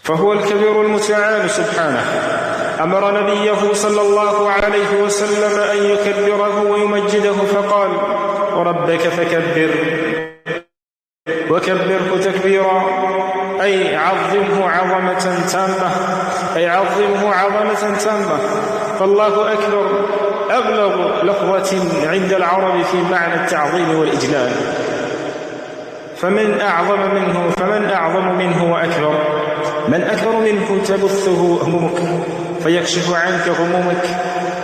فهو الكبير المتعال سبحانه. أمر نبيه صلى الله عليه وسلم أن يكبره ويمجده فقال: وربك فكبر وكبره تكبيرا، أي عظمه عظمة تامة. فالله أكبر أبلغ لفظة عند العرب في معنى التعظيم والإجلال، فمن أعظم منه وأكبر؟ من أكبر منه تبثه همومك فيكشف عنك غمومك،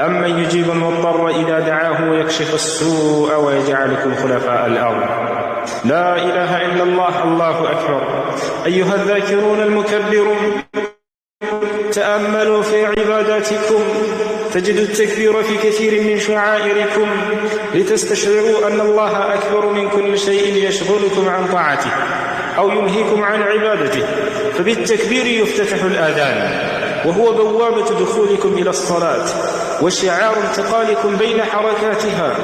أمن يجيب المضطر إذا دعاه ويكشف السوء ويجعلكم خلفاء الأرض. لا إله إلا الله. الله أكبر. أيها الذاكرون المكبرون، تأملوا في عباداتكم تجد التكبير في كثير من شعائركم لتستشعروا أن الله أكبر من كل شيء يشغلكم عن طاعته أو ينهيكم عن عبادته. فبالتكبير يفتتح الآذان، وهو بوابة دخولكم إلى الصلاة وشعار انتقالكم بين حركاتها.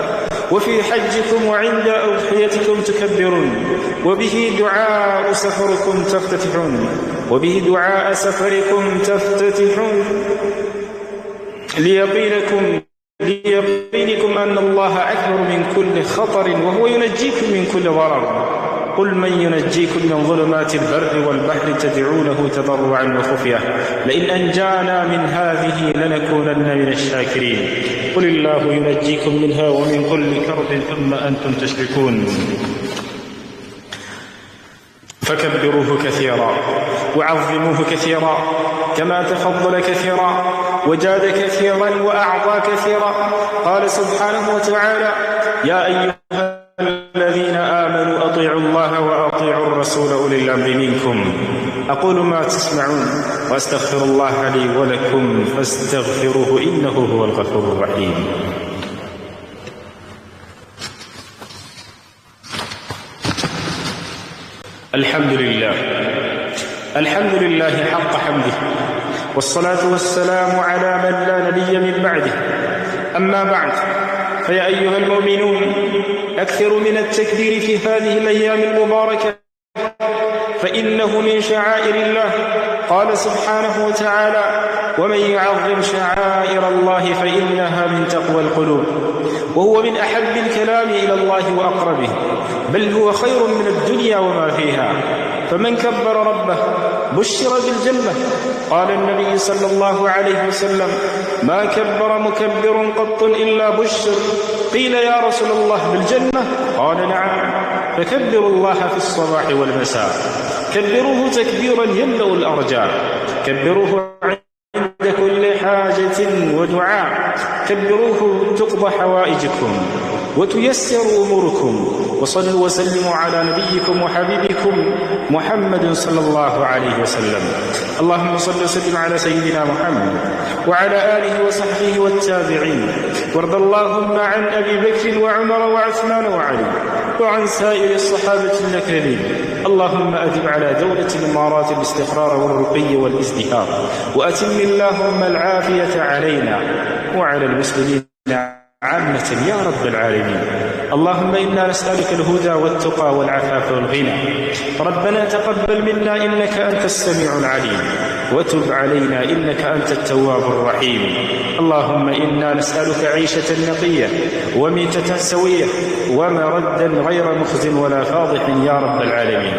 وفي حجكم وعند أضحيتكم تكبرون، وبه دعاء سفركم تفتتحون ليقينكم أن الله أكبر من كل خطر، وهو ينجيكم من كل ضرر. قل من ينجيكم من ظلمات البر والبحر تدعونه تضرعا وخفية لئن أنجانا من هذه لنكونن من الشاكرين. قل الله ينجيكم منها ومن كل كرب ثم أنتم تشركون. فكبروه كثيرا وعظموه كثيرا، كما تفضل كثيرا وجاد كثيرا وأعطى كثيرا. قال سبحانه وتعالى: يا أيها الذين آمنوا أطيعوا الله وأطيعوا الرسول أولي الأمر منكم. أقول ما تسمعون وأستغفر الله لي ولكم فاستغفروه إنه هو الغفور الرحيم. الحمد لله حق حمده، والصلاة والسلام على من لا نبي من بعده. أما بعد، فيا أيها المؤمنون، أكثروا من التكبير في هذه الأيام المباركة، فإنه من شعائر الله. قال سبحانه وتعالى: ومن يعظم شعائر الله فإنها من تقوى القلوب. وهو من أحب الكلام إلى الله وأقربه، بل هو خير من الدنيا وما فيها. فمن كبر ربه بشر بالجنة. قال النبي صلى الله عليه وسلم: ما كبر مكبر قط إلا بشر. قيل: يا رسول الله بالجنة؟ قال: نعم. فكبروا الله في الصباح والمساء، كبروه تكبيرا يملأ الأرجاء، كبروه عند كل حاجة ودعاء، كبروه تقضى حوائجكم وتيسر أموركم. وصلوا وسلموا على نبيكم وحبيبكم محمد صلى الله عليه وسلم. اللهم صل وسلم على سيدنا محمد وعلى آله وصحبه والتابعين. وارض اللهم عن أبي بكر وعمر وعثمان وعلي وعن سائر الصحابة الأكرمين. اللهم أدم على دولة الإمارات الاستقرار والرقي والازدهار، وأتم اللهم العافية علينا وعلى المسلمين عامة يا رب العالمين. اللهم إنا نسألك الهدى والتقى والعفاف والغنى. ربنا تقبل منا إنك أنت السميع العليم، وتب علينا إنك أنت التواب الرحيم. اللهم إنا نسألك عيشة نقية وميتة سوية ومردا غير مخز ولا فاضح يا رب العالمين.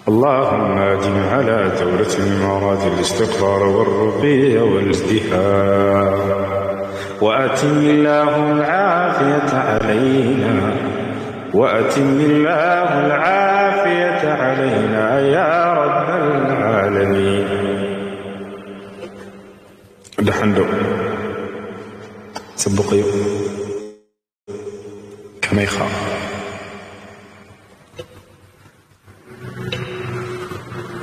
اللهم أدم على دولة الإمارات الاستقرار والرقي والازدهار، وأتم الله العافية علينا، وأتم الله العافية علينا يا رب العالمين. دحندو سبقيو كما يخاف.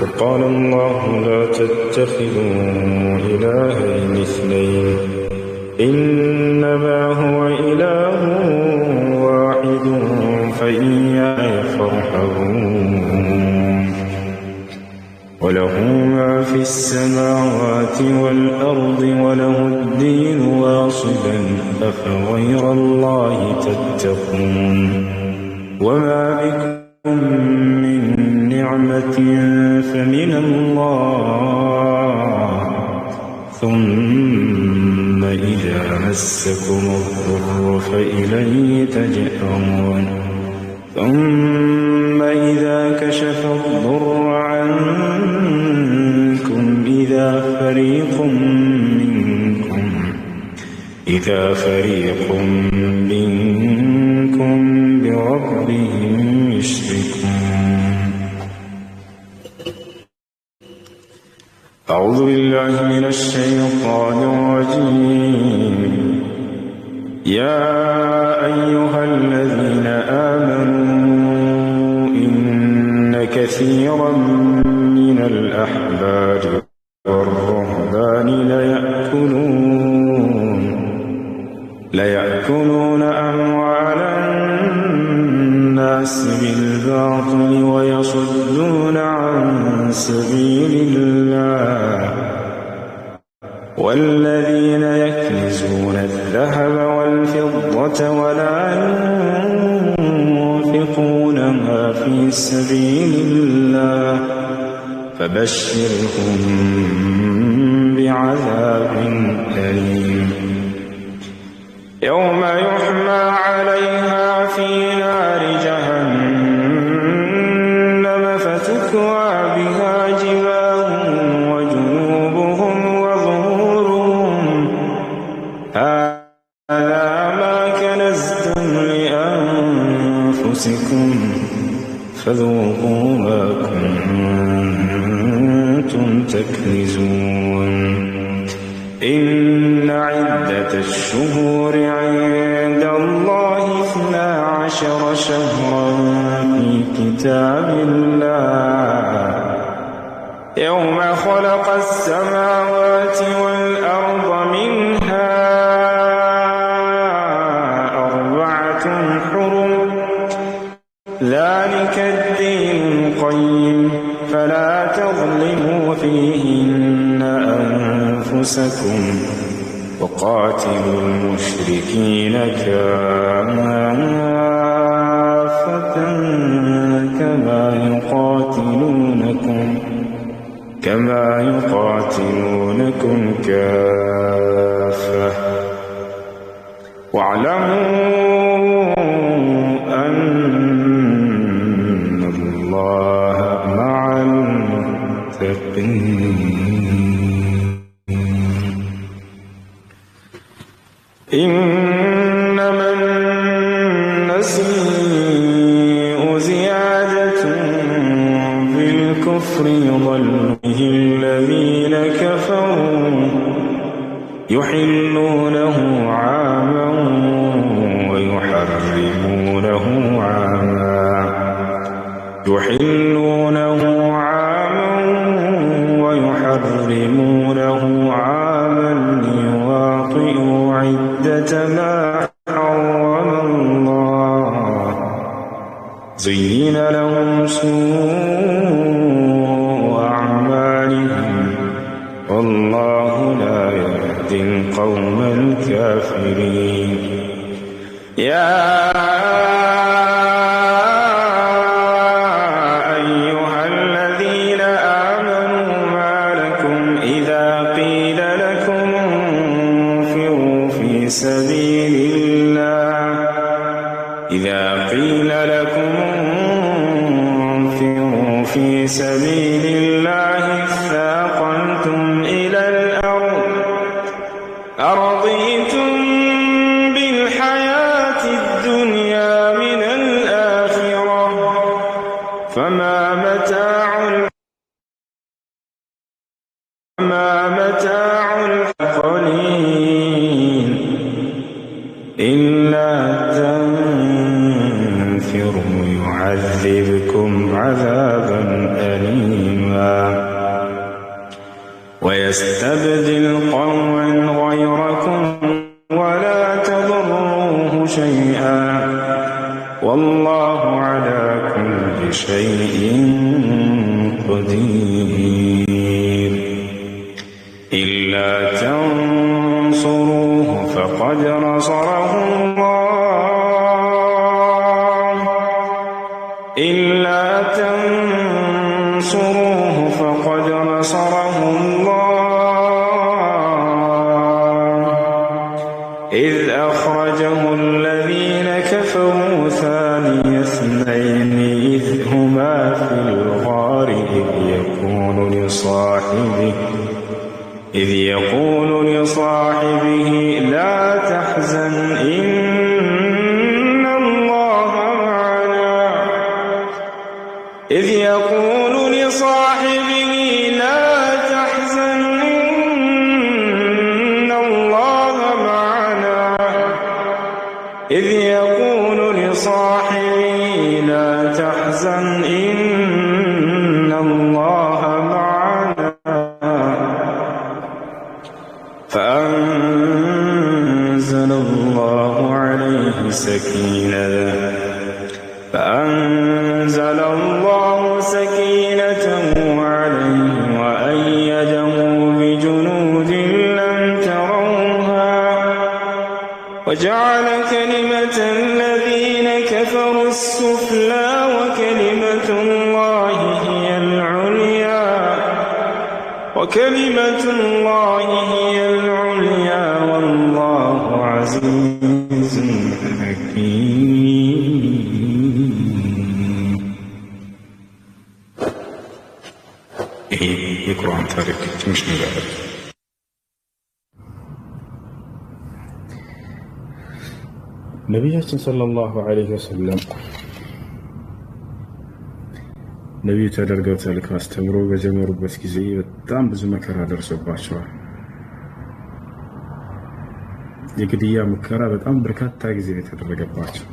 وقال الله: لا تتخذوا إلهين اثنين إنما هو إله واحد فارهبون وله ما في السماوات والأرض وله الدين واصبا أفغير الله تتقون وما بكم من نعمة فمن الله ثم إذا مسكم الضر فإليه تجأرون ثم إذا كشف الضر عنكم إذا فريق منكم بربهم يشركون أعوذ بالله من الشيطان الرجيم يا أيها الذين آمنوا إن كثيرا من الأحبار والرهبان ليأكلون أموال الناس بالباطل ويصدون عن سبيل الله والذين يكنزون الذهب والفضة ولا ينفقونها في سبيل الله فبشرهم بعذاب أليم يوم يحمى عليها في نار جهنم فتكوى بها جباههم وجنوبهم وظهورهم هذا ما كنزتم لأنفسكم فذوقوا ما كنتم تكنزون إن عدة الشهور عند الله 12 شهرا في كتاب الله يوم خلق السماوات والأرض منها 4 حرم ذلك الدين القيم فلا تظلموا فيهن أنفسكم وقاتلوا المشركين كافة كما يقاتلونكم كافة واعلموا أن الله مع المتقين إنما النسيء زيادة في الكفر يضل به الذين كفروا يحلونه عاما ويحرمونه عاما ليواطئوا عدة ما حرم الله زين لهم سوء أعمالهم والله لا يهدي القوم الكافرين يا أيها الذين آمنوا ما لكم إذا قيل لكم انفروا في سبيل الله اثاقلتم إلى الأرض أرضيتم بالحياة الدنيا من الآخرة فما متاع القليل إلا تنفروا يعذبكم عذابا أليما ويستبدل قوما غيركم ولا تضروه شيئا والله على كل شيء قدير إلا تنصروه فقد نصره الله إلا تنصروه فقد نصره الله إذ أخرجه الذين كفروا ثاني اثنين إذ هما في الغار إذ يقول لصاحبه لا تحزن إن الله معنا إذ يقول لصاحبه لا تحزن إن الله معنا إذ يقول لصاحبه لا تحزن إن الله معنا فأنزل الله عليه سكينته عليه وأيده بجنود لم تروها وجعل كلمة الذين كفروا السفلى وكلمة الله هي العليا والله عزيز حكيم. የቁርአን ታሪክ ትንሽ ነገር ነቢያችን ሰለላሁ ዐለይሂ ወሰለም ነቢዩ ተደርገው ተልከው አስተምሮ በጀመሩበት ጊዜ በጣም ብዙ መከራ ደርሶባቸዋል። የግድያ ሙከራ በጣም በርካታ ጊዜ የተደረገባቸው።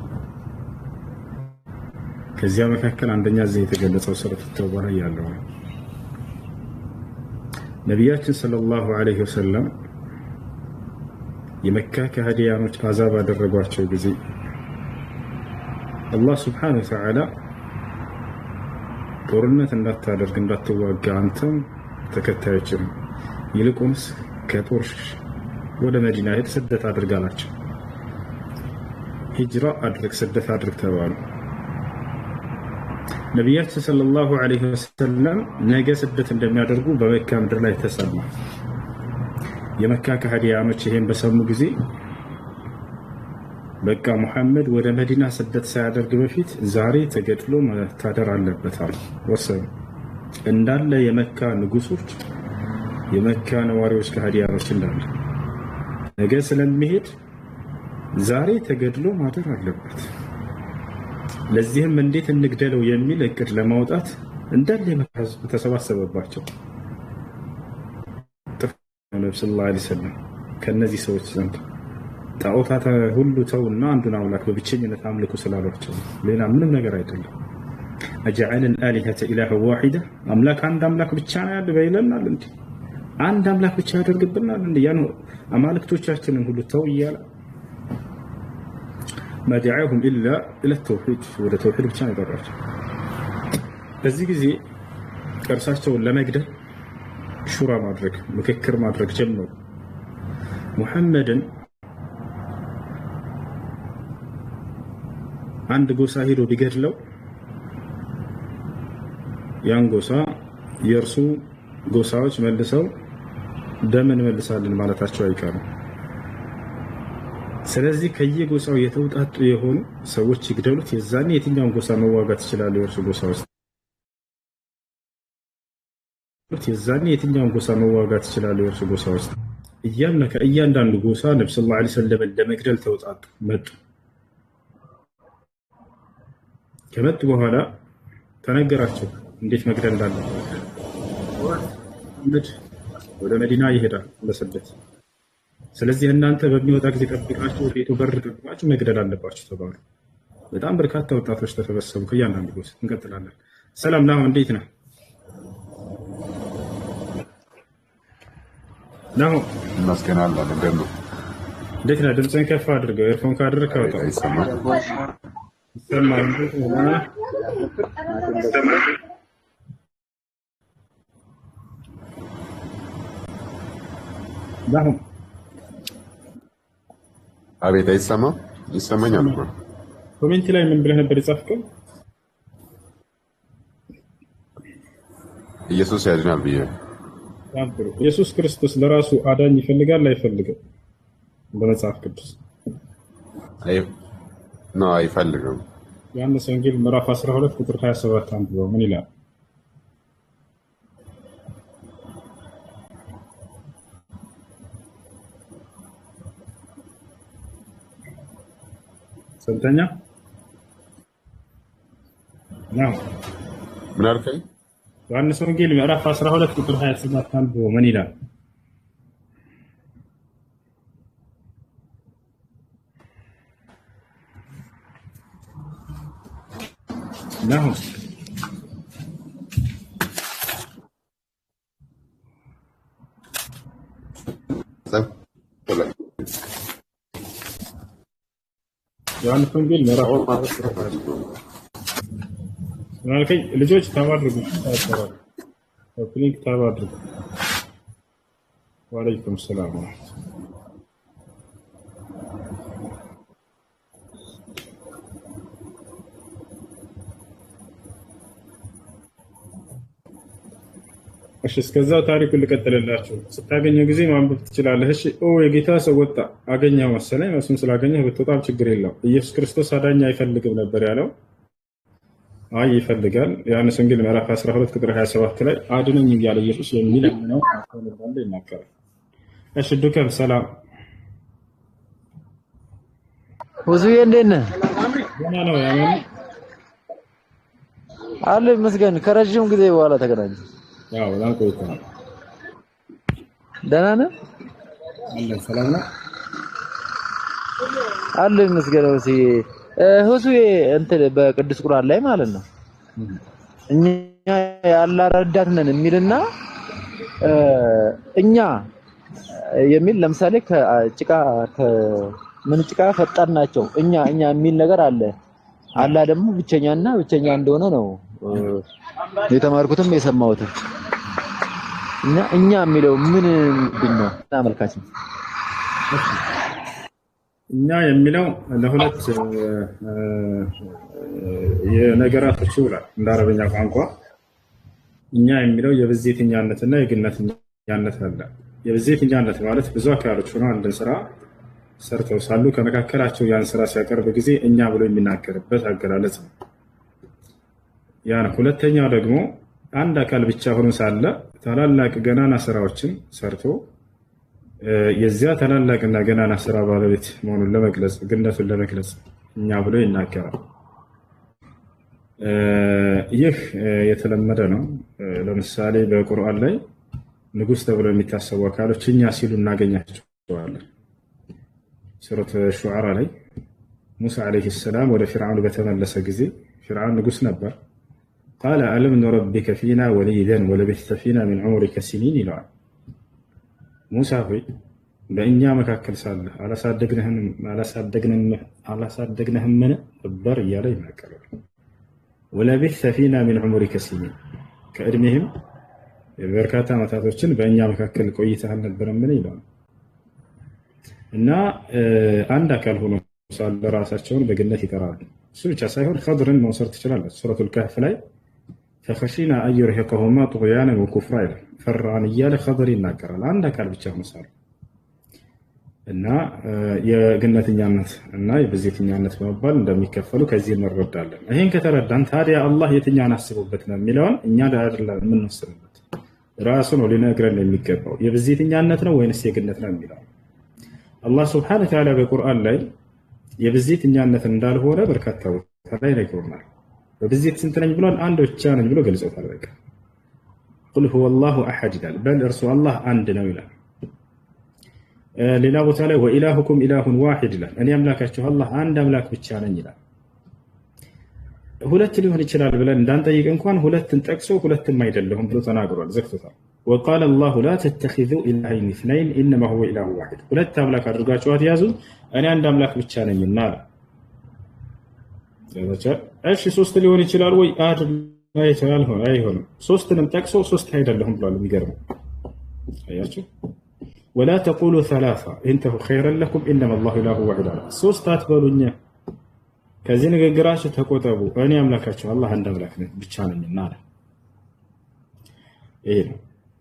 ከዚያ መካከል አንደኛ እዚህ የተገለጸው ሱረቱ ተውባ ላይ ያለው ነው። ነቢያችን ሰለላሁ ዐለይሂ ወሰለም የመካ ከሃዲያኖች አዛብ ባደረጓቸው ጊዜ አላህ ሱብሓነሁ ወተዓላ ጦርነት እንዳታደርግ እንዳትዋጋ አንተም ተከታዮችም ይልቁንስ ከጦር ወደ መዲና ሄድ ስደት አድርጋላቸው። ሂጅራ አድርግ ስደት አድርግ ተባሉ። ነቢያችን ሰለላሁ ዐለይሂ ወሰለም ነገ ስደት እንደሚያደርጉ በመካ ምድር ላይ ተሰማ። የመካ ከሃዲያኖች ይሄን በሰሙ ጊዜ በቃ ሙሐመድ ወደ መዲና ስደት ሳያደርግ በፊት ዛሬ ተገድሎ መታደር አለበት አሉ። ወሰኑ። እንዳለ የመካ ንጉሶች የመካ ነዋሪዎች ከሃዲያኖች እንዳለ ነገ ስለሚሄድ ዛሬ ተገድሎ ማደር አለበት። ለዚህም እንዴት እንግደለው የሚል እቅድ ለማውጣት እንዳለ የመካ ህዝብ ተሰባሰበባቸው። ነብዩ ሰለላሁ ዐለይሂ ወሰለም ከነዚህ ሰዎች ዘንድ ጣዖታት ሁሉ ተውና አንዱን አምላክ በብቸኝነት አምልኩ ስላሏቸው ሌላ ምንም ነገር አይደለም። አጀዐለን አሊሀተ ኢላሀ ዋሂዳ አምላክ አንድ አምላክ ብቻ ነው ያለ በይለናል እንዴ? አንድ አምላክ ብቻ ያደርግብናል እንዴ? ያን አማልክቶቻችንን ሁሉ ተው እያለ ማደዓሁም ኢላ ኢለ ተውሂድ ወደ ተውሂድ ብቻ ነው የጠራቸው። በዚህ ጊዜ እርሳቸውን ለመግደል ሹራ ማድረግ ምክክር ማድረግ ጀመሩ። ሙሐመድን አንድ ጎሳ ሄዶ ቢገድለው ያን ጎሳ የእርሱ ጎሳዎች መልሰው ደም እንመልሳለን ማለታቸው አይቀርም። ስለዚህ ከየጎሳው የተውጣጡ የሆኑ ሰዎች ይግደሉት። የዛኔ የትኛውን ጎሳ መዋጋት ይችላሉ? የእርሱ ጎሳዎች የእርሱ ጎሳዎች እያንዳንዱ ጎሳ ነብዩ ሰለላሁ ዐለይሂ ወሰለም ለመግደል ተውጣጡ መጡ። ከመጡ በኋላ ተነገራቸው እንዴት መግደል እንዳለባቸው። ወደ መዲና ይሄዳል ለስደት። ስለዚህ እናንተ በሚወጣ ጊዜ ጠብቃችሁ ቤቱ በር ጠብቃችሁ መግደል አለባችሁ ተባሉ። በጣም በርካታ ወጣቶች ተሰበሰቡ ከእያንዳንዱ ጎሳ። እንቀጥላለን። ሰላም ነው፣ እንዴት ነህ? ነው እናስገናለን። እንደምን እንዴት ነህ? ድምፅህን ከፍ አድርገው። ኤርፎን ካደረግህ አውጣው። ይሰማል። ዳሁን አቤት አይሰማም? ይሰማኛል እኮ። ኮሜንት ላይ ምን ብለህ ነበር የጻፍከው? ኢየሱስ ያድናል ብዬ። ኢየሱስ ክርስቶስ ለራሱ አዳኝ ይፈልጋል አይፈልግም? በመጽሐፍ ቅዱስ ነው አይፈልግም። ዮሐንስ ወንጌል ምዕራፍ 12 ቁጥር 27 አንብበው። ምን ይላል? ስንተኛ ነው? ምን አልከኝ? ዮሐንስ ወንጌል ምዕራፍ 12 ቁጥር 27 አንብበው። ምን ይላል? ነው ዮሐንስ ወንጌል ምዕራፍ ማለከኝ ልጆች ታባድርጉ ታባድርጉ ኦፕኒንግ ታባድርጉ። ወአለይኩም ሰላም። እሺ እስከዛው ታሪኩን ልቀጥልላችሁ። ስታገኘው ጊዜ ማንበብ ትችላለህ። እሺ የጌታ ሰው ወጣ አገኘው መሰለኝ። እሱም ስላገኘህ ብትወጣም ችግር የለው። ኢየሱስ ክርስቶስ አዳኝ አይፈልግም ነበር ያለው። አይ ይፈልጋል። ዮሐንስ ወንጌል ምዕራፍ 12 ቁጥር 27 ላይ አድነኝ እያለ ኢየሱስ የሚለምነው እንዳለ ይናገራል። እሺ ዱከም ሰላም ሁዙዬ እንዴት ነህ? ደህና ነው ያማን አለ ይመስገን። ከረጅም ጊዜ በኋላ ተገናኘን። ያው በጣም ቆይተናል። ደህና ነህ? አለን ሰላም ነው አለ ይመስገን። ሁዙዬ እንትን በቅዱስ ቁርአን ላይ ማለት ነው እኛ ያለ ረዳት ነን የሚልና እኛ የሚል ለምሳሌ ከጭቃ ምን ጭቃ ፈጠርናቸው እኛ የሚል ነገር አለ። አላህ ደግሞ ብቸኛና ብቸኛ እንደሆነ ነው የተማርኩትም የሰማሁትም። እና እኛ የሚለው ምንድን ነው? ተመልካች እኛ የሚለው ለሁለት የነገራቶች ይውላል እንደ አረበኛ ቋንቋ። እኛ የሚለው የብዜትኛነትና የግነትኛነት አለ። የብዜትኛነት ማለት ብዙ አካሎች ሆነው አንድን ስራ ሰርተው ሳሉ ከመካከላቸው ያን ስራ ሲያቀርብ ጊዜ እኛ ብሎ የሚናገርበት አገላለጽ ነው። ያ ነው። ሁለተኛው ደግሞ አንድ አካል ብቻ ሆኖ ሳለ ታላላቅ ገናና ስራዎችን ሰርቶ የዚያ ታላላቅና ገናና ስራ ባለቤት መሆኑን ለመግለጽ ግነቱን ለመግለጽ እኛ ብሎ ይናገራል። ይህ የተለመደ ነው። ለምሳሌ በቁርአን ላይ ንጉስ ተብሎ የሚታሰቡ አካሎች እኛ ሲሉ እናገኛቸዋለን። ሱረት ሹዓራ ላይ ሙሳ ዓለይሂ ሰላም ወደ ፊርዓውን በተመለሰ ጊዜ ፊርዓውን ንጉስ ነበር። ቃለ አለም ኑረቢከ ፊና ወሊደን ወለቢስተ ፊና ሚን ዑምሪከ ሲኒን ይለዋል። ሙሳ ሆይ በእኛ መካከል ሳለህ አላሳደግንህምን ነበር እያለ ይናገራል። ወለቢስተ ፊና ሚን ዑምሪከ ሲኒን ከእድሜህም በርካታ ዓመታቶችን በእኛ መካከል ቆይተህ አልነበረምን ይለዋል። እና አንድ አካል ሆኖ ሳለ ራሳቸውን በግነት ይጠራሉ። እሱ ብቻ ሳይሆን ኸድርን መውሰድ ትችላለች። ሱረቱል ካህፍ ላይ ፈኸሺና አን ዩርሂቀሁማ ጡግያነን ወኩፍራ ይላል። ፈራን እያለ ኸድር ይናገራል። አንድ አካል ብቻ ሆኖ ሳለ እና የግነተኛነት እና የብዜተኛነት በመባል እንደሚከፈሉ ከዚህ እንረዳለን። ይህን ከተረዳን ታዲያ አላህ የትኛውን አስቦበት ነው የሚለውን እኛ አይደለም የምንወስንበት፣ ራሱ ነው ሊነግረን የሚገባው። የብዜተኛነት ነው ወይንስ የግነት ነው የሚለው አላህ ሱብሓነሁ ወተዓላ በቁርአን ላይ የብዜተኛነት እንዳልሆነ በርካታ ቦታ ላይ ነግሮናል። በብዜት ስንት ነኝ ብሏል? አንድ ብቻ ነኝ ብሎ ገልጾታል። በቃ ቁል ሁወ አላሁ አሐድ ይላል። በል እርሱ አላህ አንድ ነው ይላል። ሌላ ቦታ ላይ ወኢላሁኩም ኢላሁን ዋሂድ ይላል። እኔ አምላካችሁ አላህ አንድ አምላክ ብቻ ነኝ ይላል። ሁለት ሊሆን ይችላል ብለን እንዳንጠይቅ እንኳን ሁለትን ጠቅሶ ሁለትም አይደለሁም ብሎ ተናግሯል፣ ዘግቶታል። ወቃለ አላሁ ላ ተተኺዙ ኢላሀይን ኢስነይን ኢነማ ሁወ ኢላሁ ዋሂድ፣ ሁለት አምላክ አድርጋችሁ አትያዙ እኔ አንድ አምላክ ብቻ ነኝና አለ። እሺ 3 ሊሆን ይችላል ወይ? አይችላል አይሆንም። 3ንም ጠቅሶ 3 አይደለም ብሏል። የሚገርመው አያችሁ። ወላ ተቁሉ ሰላሳ ኢንተሁ ኸይረን ለኩም ኢነማ አላሁ ኢላሁ ዋሂድ። 3 አትበሉኝ፣ ከዚህ ንግግራችሁ ተቆጠቡ፣ እኔ አምላካችሁ አላህ አንድ አምላክ ብቻ ነኝና አለ። ይሄ ነው።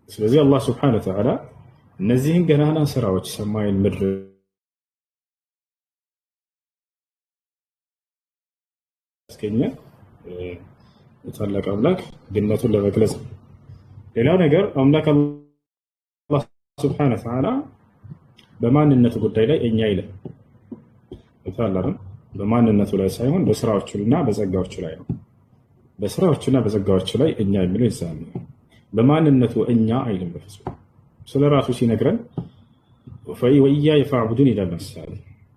ስለዚህ አላህ ሱብሓነሁ ወተዓላ እነዚህን ገናና ስራዎች ሰማይን ምድር ያስገኘ ታላቅ አምላክ ግነቱን ለመግለጽ ነው። ሌላው ነገር አምላክ አላህ ሱብሓነሁ ወተዓላ በማንነቱ ጉዳይ ላይ እኛ ይላል ታላላም በማንነቱ ላይ ሳይሆን በስራዎቹና በጸጋዎቹ ላይ ነው። በስራዎቹና በጸጋዎቹ ላይ እኛ የሚለው ይዛል። በማንነቱ እኛ አይልም። በፍጹም ስለራሱ ሲነግረን ወኢያየ ፈዕቡዱን ይላል። ለምሳሌ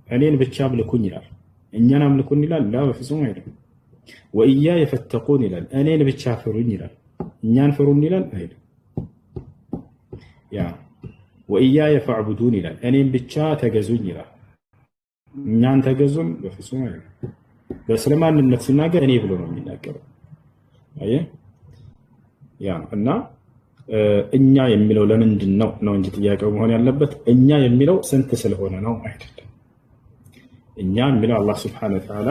እኔን ብቻ አምልኩኝ ይላል። እኛን አምልኩኝ ይላል? ላ በፍጹም አይልም። ወኢያየ ፈተቁን ይላል። እኔን ብቻ ፍሩኝ ይላል። እኛን ፍሩኝ ይላል? አይልም። ያ ወኢያየ ፈዕቡዱን ይላል። እኔን ብቻ ተገዙኝ ይላል። እኛን ተገዙን በፍጹም አይልም። በስለማንነት ሲናገር እኔ ብሎ ነው የሚናገረው። አየህ ያ እና እኛ የሚለው ለምንድን ነው ነው እንጂ ጥያቄው መሆን ያለበት እኛ የሚለው ስንት ስለሆነ ነው አይደለም። እኛ የሚለው አላህ ሱብሓነሁ ወተዓላ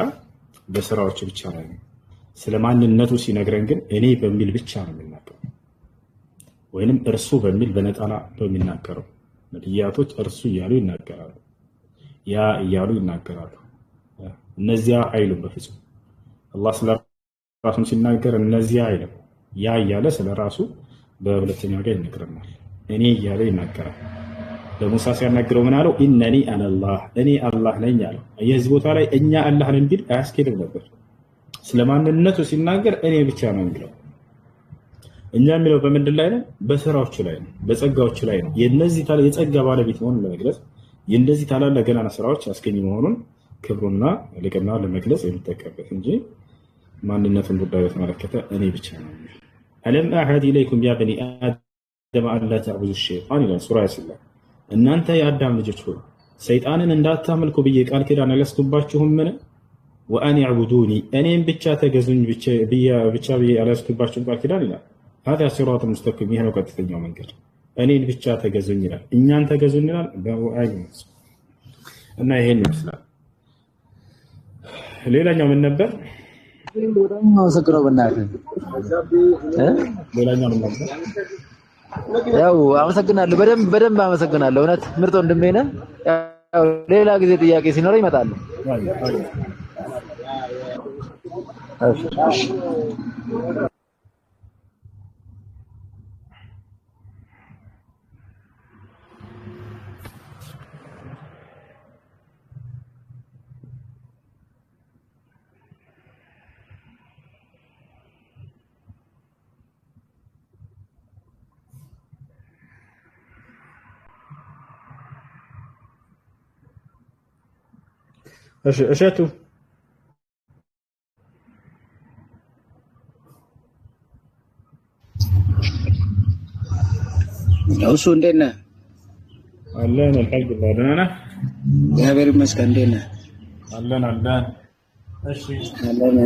በስራዎች ብቻ ነው። ስለማንነቱ ሲነግረን ግን እኔ በሚል ብቻ ነው የሚናገረው፣ ወይንም እርሱ በሚል በነጠላ ነው የሚናገረው። ነቢያቶች እርሱ እያሉ ይናገራሉ፣ ያ እያሉ ይናገራሉ። እነዚያ አይሉም በፍጹም። አላህ ስለራሱ ሲናገር እነዚያ አይልም። ያ እያለ ስለራሱ በሁለተኛው ጋር ይነግረናል። እኔ እያለ ይናገራል። ለሙሳ ሲያናግረው ምን አለው? ኢነኒ አነላህ እኔ አላህ ነኝ አለው። የዚህ ቦታ ላይ እኛ አላህ ነን ቢል አያስኬድም ነበር። ስለማንነቱ ሲናገር እኔ ብቻ ነው የሚለው። እኛ የሚለው በምንድን ላይ ነው? በስራዎቹ ላይ ነው፣ በጸጋዎቹ ላይ ነው። የነዚህ የጸጋ ባለቤት መሆኑን ለመግለጽ የእንደዚህ ታላላቅ ገናና ስራዎች ያስገኝ መሆኑን ክብሩና ልቅና ለመግለጽ የሚጠቀምበት እንጂ ማንነቱን ጉዳይ በተመለከተ እኔ ብቻ ነው የሚል። አለም አሐድ ኢለይኩም ያ በኒ አደም አላ ተዕቡዱ ሸይጣን ይላል ሱራ ያሲን። እናንተ የአዳም ልጆች ሆይ ሰይጣንን እንዳታመልኩ ብዬ ቃል ኪዳን አላስኩባችሁምን? ወአን ያዕቡዱኒ እኔም ብቻ ተገዙኝ ብቻ ብዬ አላስኩባችሁም ቃል ኪዳን ይላል። ሀዛ ሲራጥ ሙስተቂም ይሄ ነው ቀጥተኛው መንገድ። እኔን ብቻ ተገዙኝ ይላል። እኛን ተገዙኝ ይላል እና ይሄን ይመስላል። ሌላኛው ምን ነበር? አመሰግናለሁ። በእናትህ ሌላኛው ምን ነበር? ያው አመሰግናለሁ፣ በደንብ አመሰግናለሁ። እውነት ምርጥ ወንድሜ ነህ። ያው ሌላ ጊዜ ጥያቄ ሲኖረኝ እመጣለሁ። እሺ እሸቱ እሱ እንዴት ነህ? አለን አልሐምዱሊላህ። ደህና ነህ? እግዚአብሔር ይመስገን። እንዴት ነህ? አለን። እሺ አለን።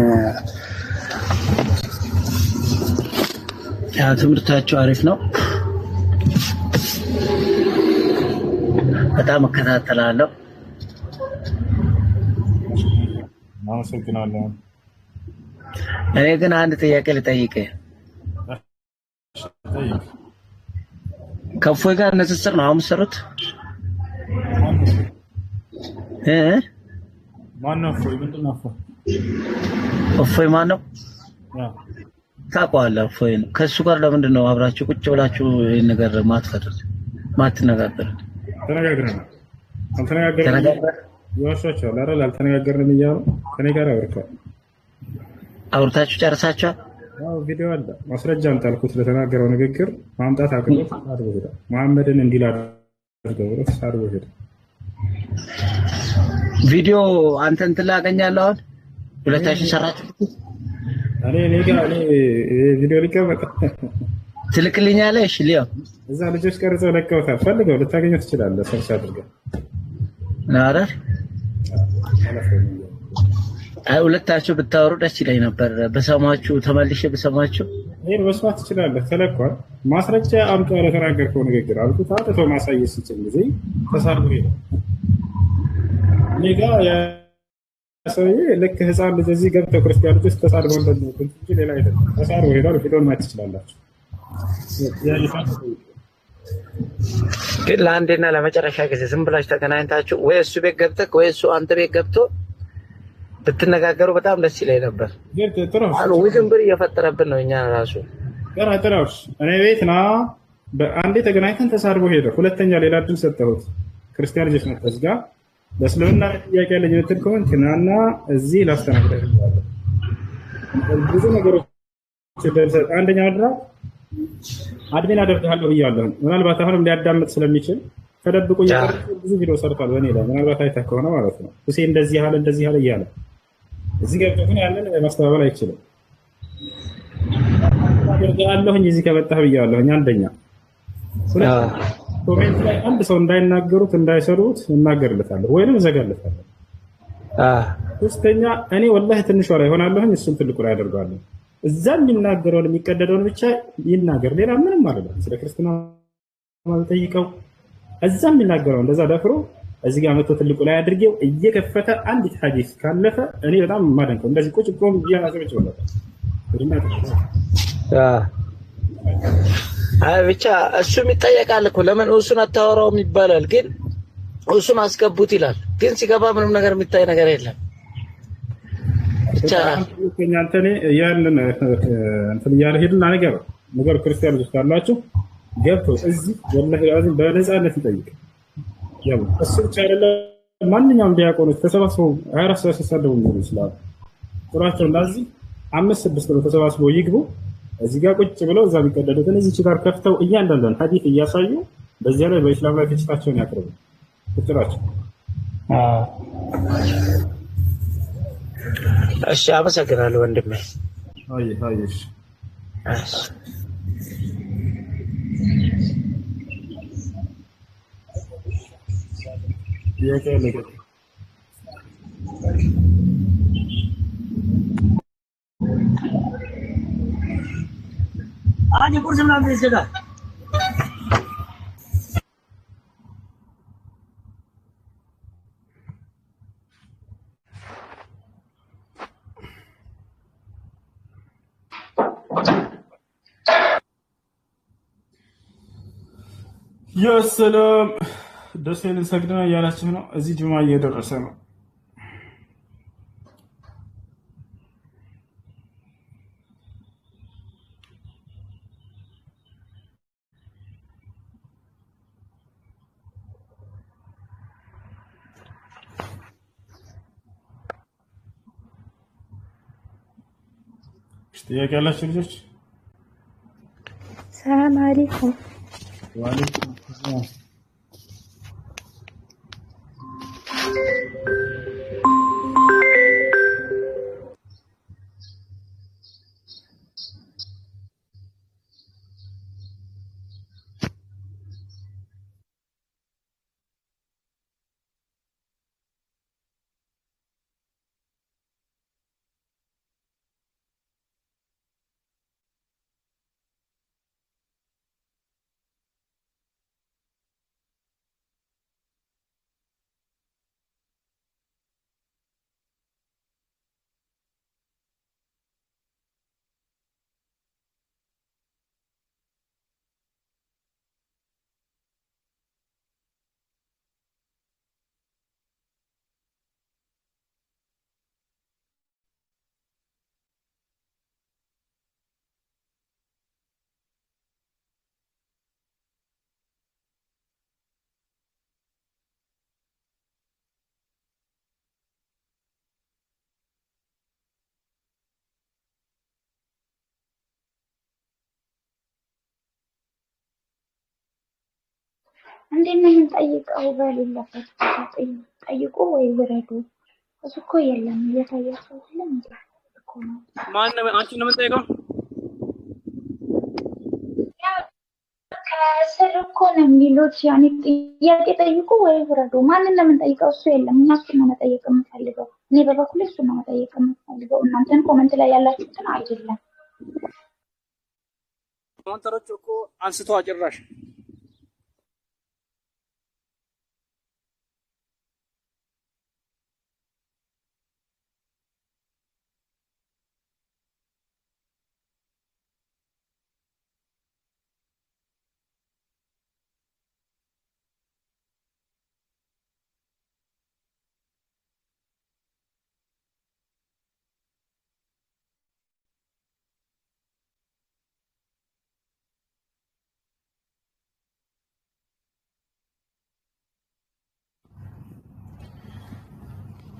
ያ ትምህርታችሁ አሪፍ ነው፣ በጣም እከታተላለሁ። አመሰግናለሁ። እኔ ግን አንድ ጥያቄ ልጠይቅህ። ከእፎይ ጋር ንጽጽር ነው የምትሰሩት? ማነው እፎይ? ምንድን ነው እፎይ? እፎይ ማነው? ታውቀዋለህ? እፎይ ነው። ከእሱ ጋር ለምንድን ነው አብራችሁ ቁጭ ብላችሁ ይህን ነገር ማትፈቱት ማትነጋገሩት? ተነጋግረናል። አልተነጋገርንም። ይዋሻቸዋል አይደል? አልተነጋገርንም እያሉ ከኔ ጋር አውርታችሁ ጨርሳችኋል? አዎ ቪዲዮ አለ። ማስረጃ አምጣልኩት ለተናገረው ንግግር ማምጣት አቅቶት አድርጎ ሄደ። መሐመድን እንዲል አድርገው ብሎ አድርጎ ሄደ። ቪዲዮ አንተ እንትን ላይ አገኛለሁ። አሁን ሁለታችሁ ሰራችሁ? እኔ ቪዲዮ ሊቀመጥ ትልክልኛለህ? እሺ ሊዮ እዛ ልጆች ቀርጸው ለቀውታል። ፈልገው ልታገኘው ትችላለህ። ሰርች አድርገህ ናረ ሁለታችሁ ብታወሩ ደስ ይለኝ ነበር። በሰማችሁ ተመልሼ በሰማችሁ ይሄን መስማት ትችላለህ። ተለቋል። ማስረጃ አምጡ ለተናገርከው ንግግር አልኩ ታጥቶ ማሳየት ሲችል ጊዜ ተሳርቦ ሄደ። እኔ ጋር ያሰውዬ ልክ ህፃን ልጅ እዚህ ገብተው ክርስቲያኖች ውስጥ ተሳርቦ እንደሚወጡ እንጂ ሌላ አይደለም። ተሳርቦ ሄዷል። ፊልም ማየት ትችላላችሁ። ግን ለአንዴና ለመጨረሻ ጊዜ ዝም ብላችሁ ተገናኝታችሁ ወይ እሱ ቤት ገብተህ ወይ እሱ አንተ ቤት ገብቶ ብትነጋገሩ በጣም ደስ ይለኝ ነበር። ውዥንብር እየፈጠረብን ነው። እኛ ራሱ ጥራሽ እኔ ቤት ና በአንዴ ተገናኝተን ተሳርቦ ሄደ። ሁለተኛ ሌላ እድል ሰጠሁት። ክርስቲያን ልጆች ነው ተዝጋ በእስልምና ጥያቄ ያለ ጅነትን ከሆንክ ናና እዚህ ላስተናግደህ ይላል። ብዙ ነገሮች ደርሰህ አንደኛ አድራ አድሚን አደርግሃለሁ ብያለሁ። ምናልባት አሁንም ሊያዳምጥ ስለሚችል ተደብቆ ብዙ ቪዲዮ ሰርቷል በእኔ ላይ ምናልባት አይተህ ከሆነ ማለት ነው። ሁሴን እንደዚህ አለ እያለ እዚህ ጋር ግን ያለን ማስተባበል አይችልም። አደርግሃለሁኝ እዚህ ከመጣህ ብያለሁኝ። አንደኛ ኮሜንት ላይ አንድ ሰው እንዳይናገሩት እንዳይሰሩት እናገርለታለሁ ወይንም እዘጋለታለሁ። ሶስተኛ እኔ ወላሂ ትንሿ ላይ ሆናለሁኝ እሱን ትልቁ ላይ አደርጋለሁ። እዛ የሚናገረውን የሚቀደደውን ብቻ ይናገር፣ ሌላ ምንም አይደለም። ስለ ክርስትና ማለት ጠይቀው እዛ የሚናገረው እንደዛ ደፍሮ እዚህ ጋር መጥቶ ትልቁ ላይ አድርጌው እየከፈተ አንዲት ሐዲስ ካለፈ እኔ በጣም ማደንቀው እንደዚህ ቁጭ ቆም እያናዘበች ወላታ ብቻ እሱም ይጠየቃል እኮ ለምን እሱን አታወራውም ይባላል። ግን እሱን አስገቡት ይላል። ግን ሲገባ ምንም ነገር የሚታይ ነገር የለም። ብቻ አንተኔ ያንን እንትን እያለ ሄድና ነገር ክርስቲያኖች ካላችሁ ገብቶ እዚህ ወላሂ አዚም በነፃነት ይጠይቅ። ያው እሱ ብቻ አይደለም ማንኛውም ዲያቆኖች ተሰባስበው 24 ሰዓት ሲሰደቡ ነው ይችላል። ቁራቸው እንደዚህ 5-6 ብለው ተሰባስበው ይግቡ። እዚህ ጋር ቁጭ ብለው እዛ ቢቀደዱትን እዚህ ጋር ከፍተው እያንዳንዱን ሐዲስ እያሳዩ በዚያ ላይ በእስላም ላይ ትችታቸውን ያቀርቡ ቁጥራቸው። እሺ አመሰግናለሁ ወንድሜ። እሺ ጥያቄ ነገር አዲ ቁርስ ምናምን ይዘጋል። ያ ሰላም ደሴን ሰግደና እያላችሁ ነው። እዚህ ጁማ እየደረሰ ነው። ጥያቄ ያላችሁ ልጆች? ሰላም አለይኩም። ወአለይኩም ሰላም። እንዴት ነው የምንጠይቀው? በሌለበት ጠይቁ ወይ ውረዱ። እሱ እኮ የለም እየታያቸው አይደለም እንዴ እኮ ነው። ማን ነው አንቺ ነው የምትጠይቀው? ከስር እኮ ነው የሚሉት። ያኔ ጥያቄ ጠይቁ ወይ ውረዱ። ማንን ነው የምንጠይቀው? እሱ የለም። እኛ እሱ ነው መጠየቅ የምንፈልገው። እኔ በበኩሌ እሱ ነው መጠየቅ የምፈልገው። እናንተን ኮመንት ላይ ያላችሁትን አይደለም። ኮመንተሮች እኮ አንስተው አጭራሽ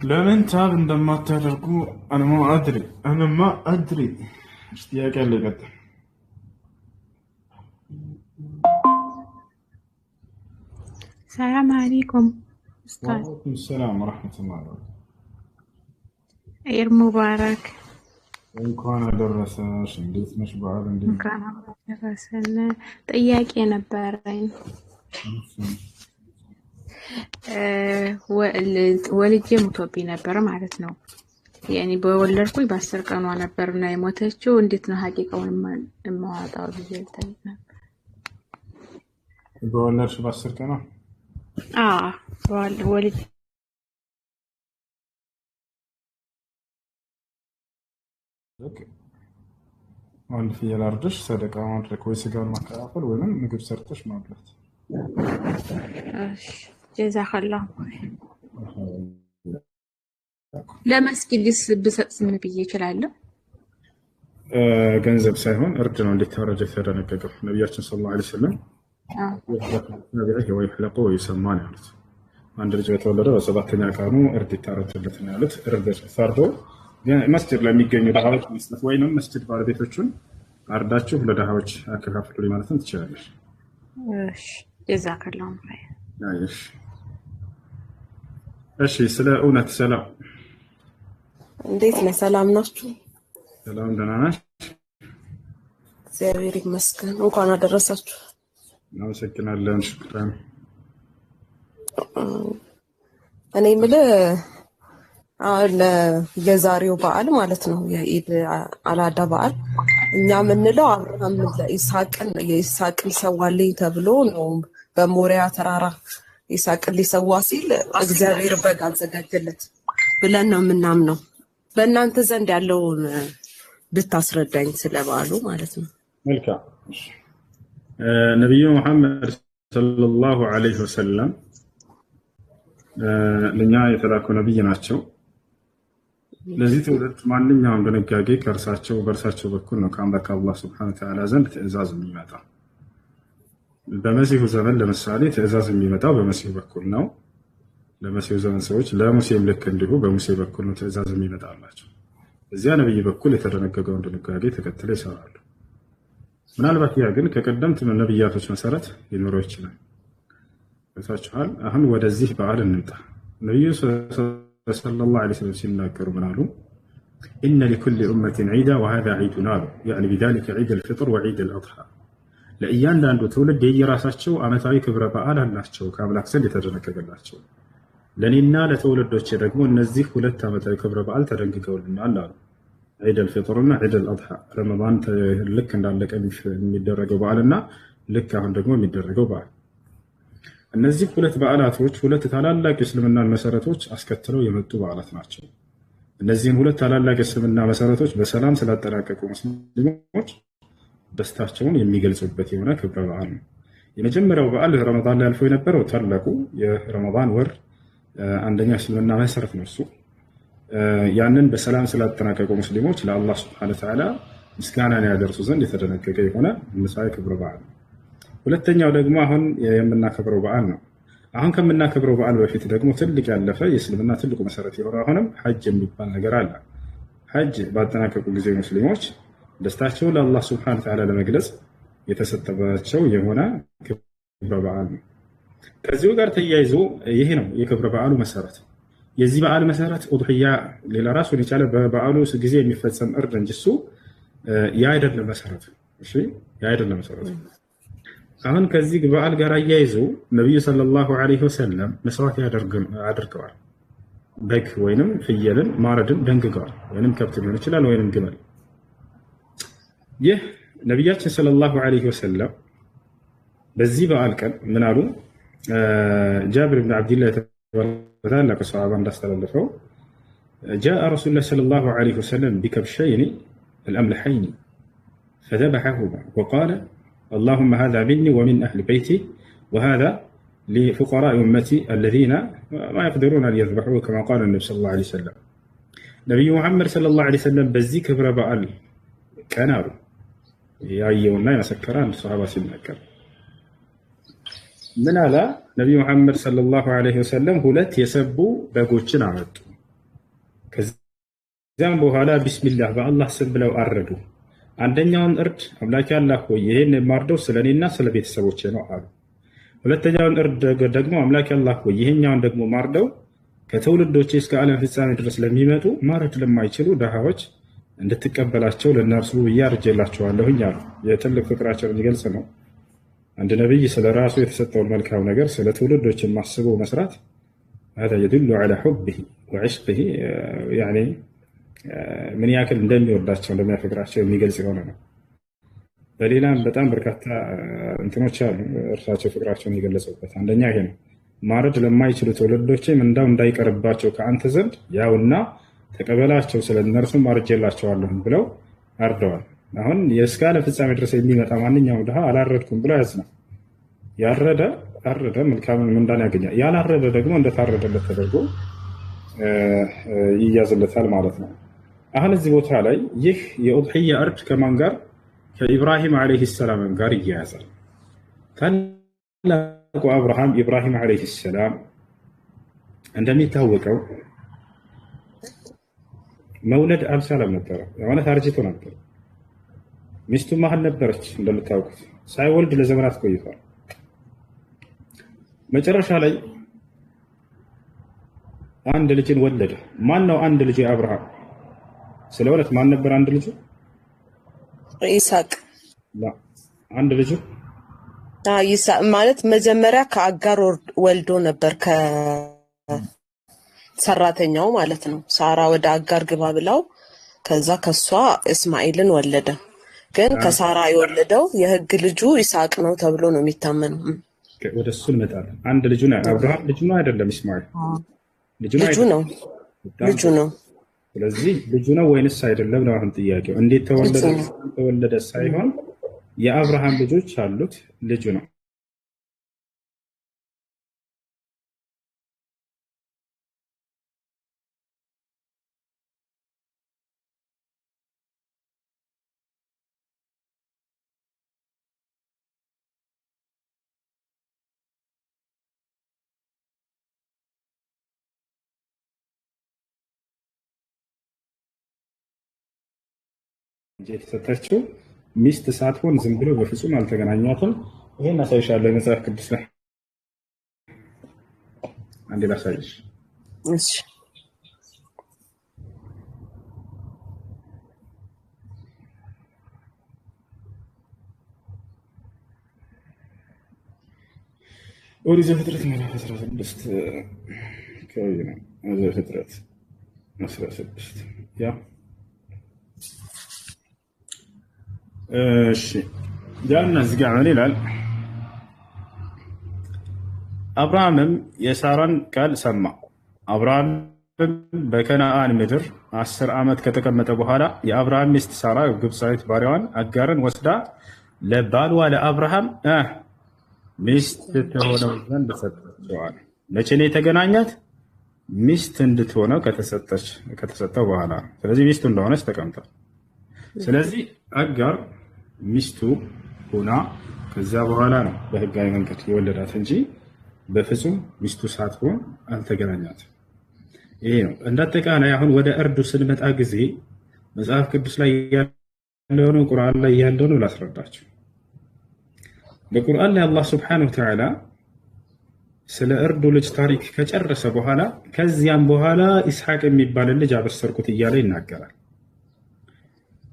ለምን ታብ እንደማታደርጉ አነማ አድሪ ጥያቄ አለ። ቀጥል። ሰላም አለይኩም ኡስታዝ። ወአለይኩም ሰላም ወራህመቱላሂ ወበረካቱህ። ኢድ ሙባረክ። እንኳን አደረሰሽ። እንዴት ነሽ? በዓል እንዴት? እንኳን አደረሰን። ጥያቄ ነበረኝ። ወልጄ ሞቶብኝ ነበር ማለት ነው። ያኔ በወለድኩኝ በ10 ቀኗ ነበርና የሞተችው። እንዴት ነው ሐቂቃውን የማዋጣው ብዬ ልጠይቅ ነበር። በወለድሽ በ10 ቀኗ? ወልጄ አንድ ፍየል አርደሽ ሰደቃ ማድረግ ወይ ስጋን ማከፋፈል ወይም ምግብ ሰርተሽ ማብላት። እሺ ጀዛከላሁ ኸይር። ለመስጊድስ ብሰጥ ምን ብዬ እችላለሁ? ገንዘብ ሳይሆን እርድ ነው እንዲታረድ የተደነገገው። ነቢያችን ሰለላሁ ዐለይሂ ወሰለም ወይሕለቁ ወይሰማ ነው ያሉት። አንድ ልጅ በተወለደ በ7ኛ ቀኑ እርድ ይታረድለት ነው ያሉት። እርድ ፈርዶ መስጂድ ለሚገኙ ድሃዎች መስጠት ወይንም መስጂድ ባለቤቶቹን አርዳችሁ ለድሃዎች አከፋፍሉ ማለትም ትችላለሽ። እሺ ጀዛከላሁ ኸይር። እሺ ስለ እውነት ሰላም፣ እንዴት ነህ? ሰላም ናችሁ? ሰላም ደህና ነሽ? እግዚአብሔር ይመስገን። እንኳን አደረሳችሁ። እናመሰግናለን። ሽክራን። እኔ የምልህ የዛሬው በዓል ማለት ነው የኢድ አልአዳ በዓል እኛ የምንለው አብርሃም የይስሐቅን ሰዋልኝ ተብሎ ነው። በሞሪያ ተራራ ይስሐቅን ሊሰዋ ሲል እግዚአብሔር በግ አዘጋጀለት ብለን ነው የምናምነው። በእናንተ ዘንድ ያለውን ብታስረዳኝ ስለ በዓሉ ማለት ነው። መልካም። ነቢዩ ሙሐመድ ሰለላሁ ዐለይሂ ወሰለም ለእኛ የተላኩ ነቢይ ናቸው። ለዚህ ትውልድ ማንኛውም ድንጋጌ በእርሳቸው በኩል ነው ከአምላክ አላህ ሱብሓነሁ ወተዓላ ዘንድ ትእዛዝ የሚመጣው። በመሲሁ ዘመን ለምሳሌ ትእዛዝ የሚመጣው በመሲሁ በኩል ነው። ለመሲሁ ዘመን ሰዎች ለሙሴም ልክ እንዲሁ በሙሴ በኩል ነው ትእዛዝ የሚመጣላቸው። እዚያ ነብይ በኩል የተደነገገውን ድንጋጌ ተከትለው ይሰራሉ። ምናልባት ያ ግን ከቀደምት ነብያቶች መሰረት ሊኖረው ይችላል። ታችኋል። አሁን ወደዚህ በዓል እንምጣ። ነብዩ ሰለላሁ ዐለይሂ ወሰለም ሲናገሩ ምን አሉ? ኢነ ሊኩሊ ኡመቲን ዒዳ ወሃዛ ዒዱና አሉ። ያኒ ቢዛሊከ ዒድ አልፍጥር ወዒድ አልአድሓ። ለእያንዳንዱ ትውልድ የየራሳቸው ዓመታዊ ክብረ በዓል አላቸው ከአምላክ ዘንድ የተደነገገላቸው። ለእኔና ለትውልዶቼ ደግሞ እነዚህ ሁለት ዓመታዊ ክብረ በዓል ተደንግገውልናል አሉ። ዒድ አልፍጥርና ዒድ አልአድሓ። ረመዳን ልክ እንዳለቀ የሚደረገው በዓልና ልክ አሁን ደግሞ የሚደረገው በዓል። እነዚህ ሁለት በዓላቶች ሁለት ታላላቅ የእስልምናን መሰረቶች አስከትለው የመጡ በዓላት ናቸው። እነዚህን ሁለት ታላላቅ የእስልምና መሰረቶች በሰላም ስላጠናቀቁ ሙስሊሞች ደስታቸውን የሚገልጹበት የሆነ ክብረ በዓል ነው። የመጀመሪያው በዓል ረመዳን ላይ አልፎ የነበረው ታላቁ የረመዳን ወር አንደኛ እስልምና መሰረት ነው። እሱ ያንን በሰላም ስላጠናቀቁ ሙስሊሞች ለአላህ ሱብሓነሁ ወተዓላ ምስጋናን ያደርሱ ዘንድ የተደነገገ የሆነ ምሳሌ ክብረ በዓል ነው። ሁለተኛው ደግሞ አሁን የምናከብረው በዓል ነው። አሁን ከምናከብረው በዓል በፊት ደግሞ ትልቅ ያለፈ የእስልምና ትልቁ መሰረት የሆነ አሁንም ሐጅ የሚባል ነገር አለ። ሐጅ ባጠናቀቁ ጊዜ ሙስሊሞች ደስታቸውን ለአላህ ሱብሓነሁ ወተዓላ ለመግለጽ የተሰጠባቸው የሆነ ክብረ በዓል ነው። ከዚሁ ጋር ተያይዞ ይሄ ነው የክብረ በዓሉ መሰረት። የዚህ በዓል መሰረት ኡድሕያ ሌላ ራሱን የቻለ በበዓሉ ጊዜ የሚፈጸም እርድ እንጂ እሱ ያ አይደለም መሰረቱ። እሺ ያ አይደለም መሰረቱ። አሁን ከዚህ በዓል ጋር አያይዞ ነብዩ ሰለላሁ ዐለይሂ ወሰለም መስዋዕት አድርገዋል። በግ ወይንም ፍየልን ማረድን ደንግገዋል። ወይንም ከብት ሊሆን ይችላል ወይንም ግመል። ይህ ነቢያችን ሰለላሁ ዐለይሂ ወሰለም በዚህ በዓል ቀን ምን አሉ? ጃብር ብን ዓብድላህ ታላቅ ሰሃባ እንዳስተላለፈው ጃአ ረሱሉላህ ሰለላሁ ዐለይሂ ወሰለም ቢከብሸይኒ አልአምለሐይኒ ፈዘበሐሁማ ወቃለ اللهم هذا مني ومن أهل بيتي وهذا لفقراء أمتي الذين ما يقدرون أن يذبحوه كما قال النبي صلى الله عليه وسلم. نبي محمد صلى الله عليه وسلم بزي كبر بقال كنارو يايونا يسكران الصحابة سنكر من على نبي محمد صلى الله عليه وسلم هلت يسبوا بقوتشن عمدو كزام بوهالا بسم الله بالله سب لو أردو አንደኛውን እርድ አምላክ ያላህ ሆይ ይሄን የማርደው ስለኔና ስለ ቤተሰቦቼ ነው አሉ። ሁለተኛውን እርድ ደግሞ አምላክ ያላህ ሆይ ይሄኛውን ደግሞ ማርደው ከትውልዶቼ እስከ ዓለም ፍጻሜ ድረስ ለሚመጡ ማረድ ለማይችሉ ደሃዎች እንድትቀበላቸው ለነርሱ ያርጀላቸዋለሁኝ አሉ። የትልቅ ፍቅራቸውን የሚገልጽ ነው። አንድ ነብይ ስለ ራሱ የተሰጠውን መልካም ነገር ስለ ትውልዶች ማስበው መስራት هذا يدل على حبه وعشقه يعني ምን ያክል እንደሚወዳቸው እንደሚያፈቅራቸው የሚገልጽ የሆነ ነው። በሌላም በጣም በርካታ እንትኖች አሉ እርሳቸው ፍቅራቸውን የገለጹበት። አንደኛ ይሄ ነው። ማረድ ለማይችሉ ትውልዶች ምንዳው እንዳይቀርባቸው ከአንተ ዘንድ ያውና ተቀበላቸው ስለነርሱም አርጀላቸዋለሁ ብለው አርደዋል። አሁን የእስካለ ፍጻሜ ድረስ የሚመጣ ማንኛውም ድሃ አላረድኩም ብሎ ያዝናል። ያረደ አረደ መልካም ምንዳን ያገኛል። ያላረደ ደግሞ እንደታረደለት ተደርጎ ይያዝለታል ማለት ነው። አሁን እዚህ ቦታ ላይ ይህ የኡድሂያ እርድ ከማን ጋር? ከኢብራሂም ዓለይሂ ሰላም ጋር ይያያዛል። ታላቁ አብርሃም ኢብራሂም ዓለይሂ ሰላም እንደሚታወቀው መውለድ አልቻለም ነበረ፣ ማለት አርጅቶ ነበር። ሚስቱ መሀል ነበረች እንደምታውቁት፣ ሳይወልድ ለዘመናት ቆይቷል። መጨረሻ ላይ አንድ ልጅን ወለደ። ማን ነው አንድ ልጅ? አብርሃም ስለወለት ማን ነበር አንድ ልጅ? ይስሐቅ። አንድ ልጅ ይስሐቅ ማለት መጀመሪያ ከአጋር ወልዶ ነበር፣ ከሰራተኛው ማለት ነው። ሳራ ወደ አጋር ግባ ብለው ከዛ ከሷ እስማኤልን ወለደ። ግን ከሳራ የወለደው የህግ ልጁ ይስሐቅ ነው ተብሎ ነው የሚታመነው። ወደሱ እንመጣለን። አንድ ልጅ ነው አብርሃም፣ ልጅ ነው አይደለም? እስማኤል ልጁ ነው። ስለዚህ ልጁ ነው ወይንስ አይደለም ነው አሁን ጥያቄው። እንዴት ተወለደ ሳይሆን የአብርሃም ልጆች አሉት፣ ልጁ ነው። የተሰጠችው ሚስት ሳትሆን ዝም ብሎ በፍጹም አልተገናኛትም። ይሄን አሳይሻለሁ የመጽሐፍ ቅዱስ ላይ አንዴ ላሳይሽ። እሺ ኦሪት ዘፍጥረት ምዕራፍ 16 ከዚህ ነው። ዘፍጥረት 16 ያ እሺ ጃና እዚህ ጋር ምን ይላል? አብርሃምም የሳራን ቃል ሰማ። አብርሃም በከነዓን ምድር 10 ዓመት ከተቀመጠ በኋላ የአብርሃም ሚስት ሳራ ግብፃዊት ባሪያዋን አጋርን ወስዳ ለባልዋ ለአብርሃም ሚስት ትሆነው ዘንድ ሰጠችዋል። መቼ ነው የተገናኛት? ሚስት እንድትሆነው ከተሰጠው በኋላ። ስለዚህ ሚስቱ እንደሆነች ተቀምጧል። ስለዚህ አጋር ሚስቱ ሆና ከዛ በኋላ ነው በህጋዊ መንገድ የወለዳት እንጂ በፍጹም ሚስቱ ሳትሆን አልተገናኛትም። ይሄ ነው እንዳጠቃላይ። አሁን ወደ እርዱ ስንመጣ ጊዜ መጽሐፍ ቅዱስ ላይ ያለውን ቁርአን ላይ ያለውን ላስረዳችሁ። በቁርአን ላይ አላህ ሱብሓነሁ ወተዓላ ስለ እርዱ ልጅ ታሪክ ከጨረሰ በኋላ ከዚያም በኋላ ኢስሐቅ የሚባልን ልጅ አበሰርኩት እያለ ይናገራል።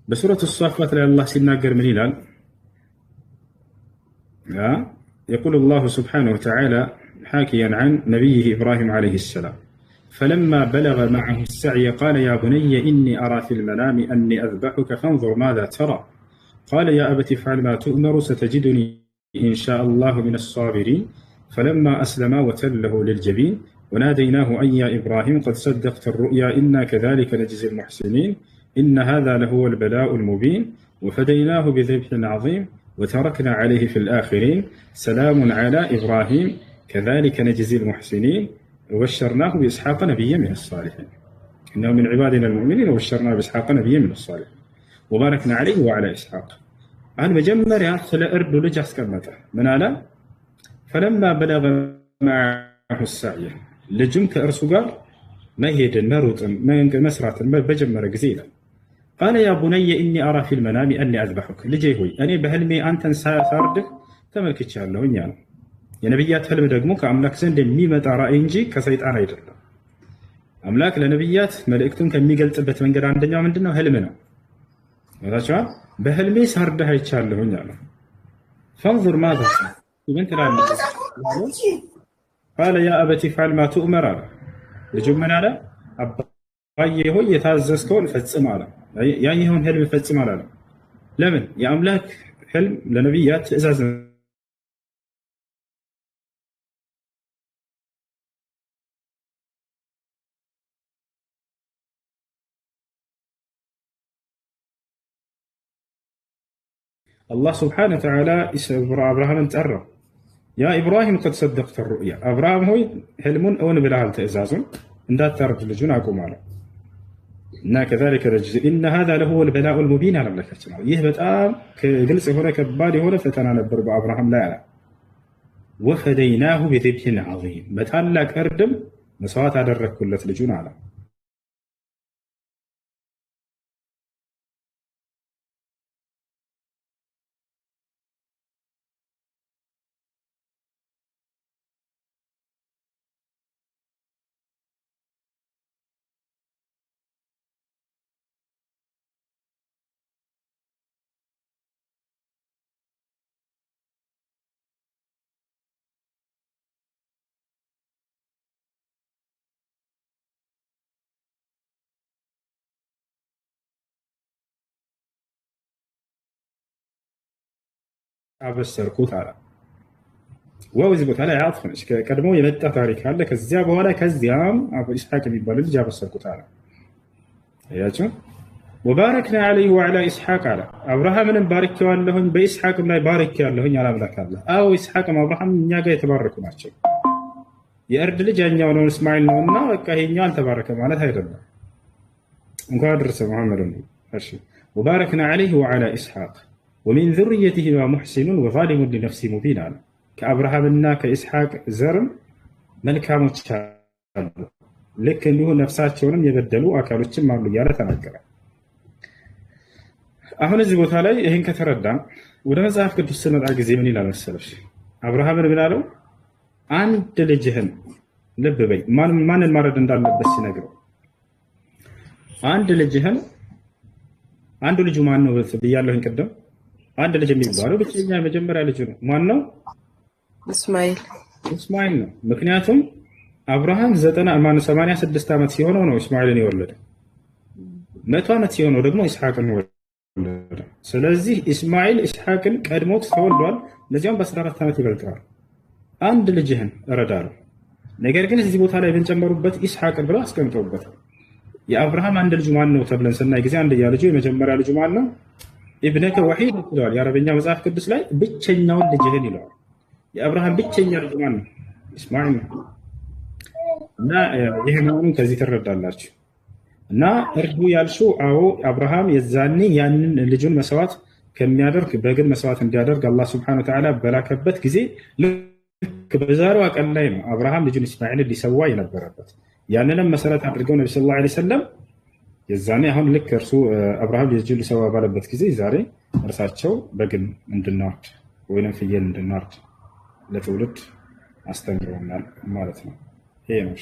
በሱረቱ ሷፋት ላይ አላህ ሲናገር ምን ይላል? يقول الله سبحانه وتعالى حاكيا عن نبيه إبراهيم عليه السلام فلما بلغ معه السعي قال يا بني إني أرى في المنام أني أذبحك فانظر ماذا ترى قال يا أبت افعل ما تؤمر ستجدني إن شاء الله من الصابرين فلما أسلما وتله للجبين وناديناه أن يا إبراهيم قد صدقت الرؤيا إنا كذلك نجزي المحسنين إن هذا لهو البلاء المبين وفديناه بذبح عظيم وتركنا عليه في الآخرين سلام على إبراهيم كذلك نجزي المحسنين وبشرناه بإسحاق نبيا من الصالحين إنه من عبادنا المؤمنين وبشرناه بإسحاق نبيا من الصالحين وباركنا عليه وعلى إسحاق عن مجمر يدخل أرد لجس كمته من على فلما بلغ معه السعي لجم كأرسو قال ما يهدن ما روطن ما مسرات ما بجمر قزيلا قال يا بني إني أرى في المنام أني أذبحك لجي هوي أني بهلمي أنت ساردك تملك تشالله يعني የነብያት ህልም ደግሞ ከአምላክ ዘንድ የሚመጣ ራእይ እንጂ ከሰይጣን አይደለም። አምላክ ለነብያት መልእክቱን ከሚገልጽበት መንገድ አንደኛው ምንድነው? ህልም ነው። ወታቻው በህልሜ ሳርደህ አይቻለሁኝ አለ። فانظر ماذا ምን ትላለህ? قال يا أبت افعل ما تؤمر አለ። ልጁ ምን አለ? አባዬ ሆይ የታዘዝከውን ፈጽም አለ። ያየኸውን ህልም ፈጽም አለ። ለምን? የአምላክ ህልም ለነብያት ትእዛዝ الله سبحانه وتعالى أبراهام تأرى يا إبراهيم قد صدقت الرؤيا أبراهام هو حلمون أون بلاه التأزازون إن ذات ترد لجون أقوم على إنا كذلك رجز إن هذا له البلاء المبين على ملك السماء يهبط كجلس هنا كبالي هنا فتنا نبر بأبراهام لا وفديناه بذبح عظيم بتعلق أردم مسوات على الركولة لجون على አበሰርኩት አለ። ወዚህ ቦታ ላይ አጥፍ ነች። ቀድሞ የመጣ ታሪክ አለ። ከዚያ በኋላ ከዚያም አቡ ኢስሐቅ የሚባል ልጅ አበሰርኩት አለ። አያችሁ ወባረክና አለይሂ ወዐላ ኢስሐቅ አለ። አብርሃምንም ባርኬዋለሁኝ በኢስሐቅም ላይ ባርኬዋለሁኝ አለ አምላክ አለ። አዎ ኢስሐቅም አብርሃም እኛ ጋር የተባረኩ ናቸው። የእርድ ልጅ ያኛው ነው እስማኤል ነውና በቃ ይሄኛው አልተባረከ ማለት አይደለም። እንኳን አደረሰ መሐመድ ነው። እሺ ወባረክና አለይሂ ወዐላ ኢስሐቅ ومن ذريتهما محسن وظالم لنفسه مبين አለ። ከአብርሃምና ከኢስሐቅ ዘርም መልካሞች አሉ፣ ልክ እንዲሁ ነፍሳቸውንም የበደሉ አካሎችም አሉ እያለ ተናገረ። አሁን እዚህ ቦታ ላይ ይህን ከተረዳ ወደ መጽሐፍ ቅዱስ ስንመጣ ጊዜ ምን ይላል መሰለሽ? አብርሃምን ምን አለው? አንድ ልጅህን ልብ በይ፣ ማንን ማረድ እንዳለበት ሲነግረው አንድ ልጅህን አንዱ ልጁ ማን ነው ብያለሁኝ ቅድም። አንድ ልጅ የሚባለው ብቸኛ የመጀመሪያ ልጅ ነው። ማን ነው? እስማኤል ነው። ምክንያቱም አብርሃም 86 ዓመት ሲሆነው ነው እስማኤልን የወለደ። 100 ዓመት ሲሆነው ደግሞ ኢስሐቅን ወለደ። ስለዚህ እስማኤል ኢስሐቅን ቀድሞት ተወልዷል። ለዚያም በ14 ዓመት ይበልጠዋል። አንድ ልጅህን እረዳለሁ። ነገር ግን እዚህ ቦታ ላይ ብንጨምሩበት ኢስሐቅን ብለው አስቀምጠውበታል። የአብርሃም አንድ ልጅ ማን ነው ተብለን ስናይ ጊዜ አንደኛ ልጁ የመጀመሪያ ልጁ ማን ነው? ኢብነከ ወሒድ ይለዋል። የአረበኛ መጽሐፍ ቅዱስ ላይ ብቸኛውን ልጅህን ይለዋል። የአብርሃም ብቸኛ ልጅ ማን ነው? እስማኤል ነው። እና ይህ መሆኑን ከዚህ ትረዳላችሁ። እና እርዱ ያልሽው አዎ አብርሃም የዛኔ ያንን ልጁን መስዋዕት ከሚያደርግ በግን መስዋዕት እንዲያደርግ አላህ ሱብሓነሁ ወተዓላ በላከበት ጊዜ ልክ በዛሬዋ ቀን ላይ ነው አብርሃም ልጁን እስማኤልን ሊሰዋ የነበረበት። ያንንም መሰረት አድርገው ነብዩ ሰለላሁ ዐለይሂ ወሰለም የዛኔ አሁን ልክ እርሱ አብርሃም ልጁን ሊሰዋ ባለበት ጊዜ ዛሬ እርሳቸው በግን እንድናርድ ወይንም ፍየል እንድናርድ ለትውልድ አስተምረውናል ማለት ነው። ይሄ ነው።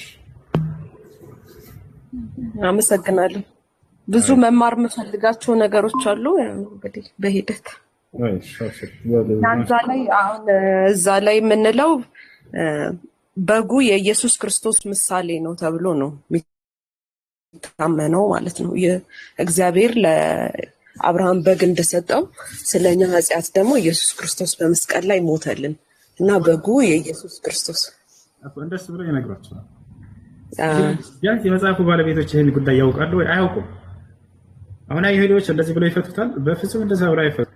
አመሰግናለሁ። ብዙ መማር የምፈልጋቸው ነገሮች አሉ። እንግዲህ በሂደት እዛ ላይ አሁን እዛ ላይ የምንለው በጉ የኢየሱስ ክርስቶስ ምሳሌ ነው ተብሎ ነው የሚታመነው ማለት ነው። እግዚአብሔር ለአብርሃም በግ እንደሰጠው ስለኛ ኃጢአት ደግሞ ኢየሱስ ክርስቶስ በመስቀል ላይ ሞተልን እና በጉ የኢየሱስ ክርስቶስ እንደሱ ብሎ ይነግራቸዋል። ቢያንስ የመጽሐፉ ባለቤቶች ይህን ጉዳይ ያውቃሉ ወይ? አያውቁም። አሁን አይሁዶች እንደዚህ ብለው ይፈቱታል? በፍጹም እንደዛ ብለው አይፈቱም።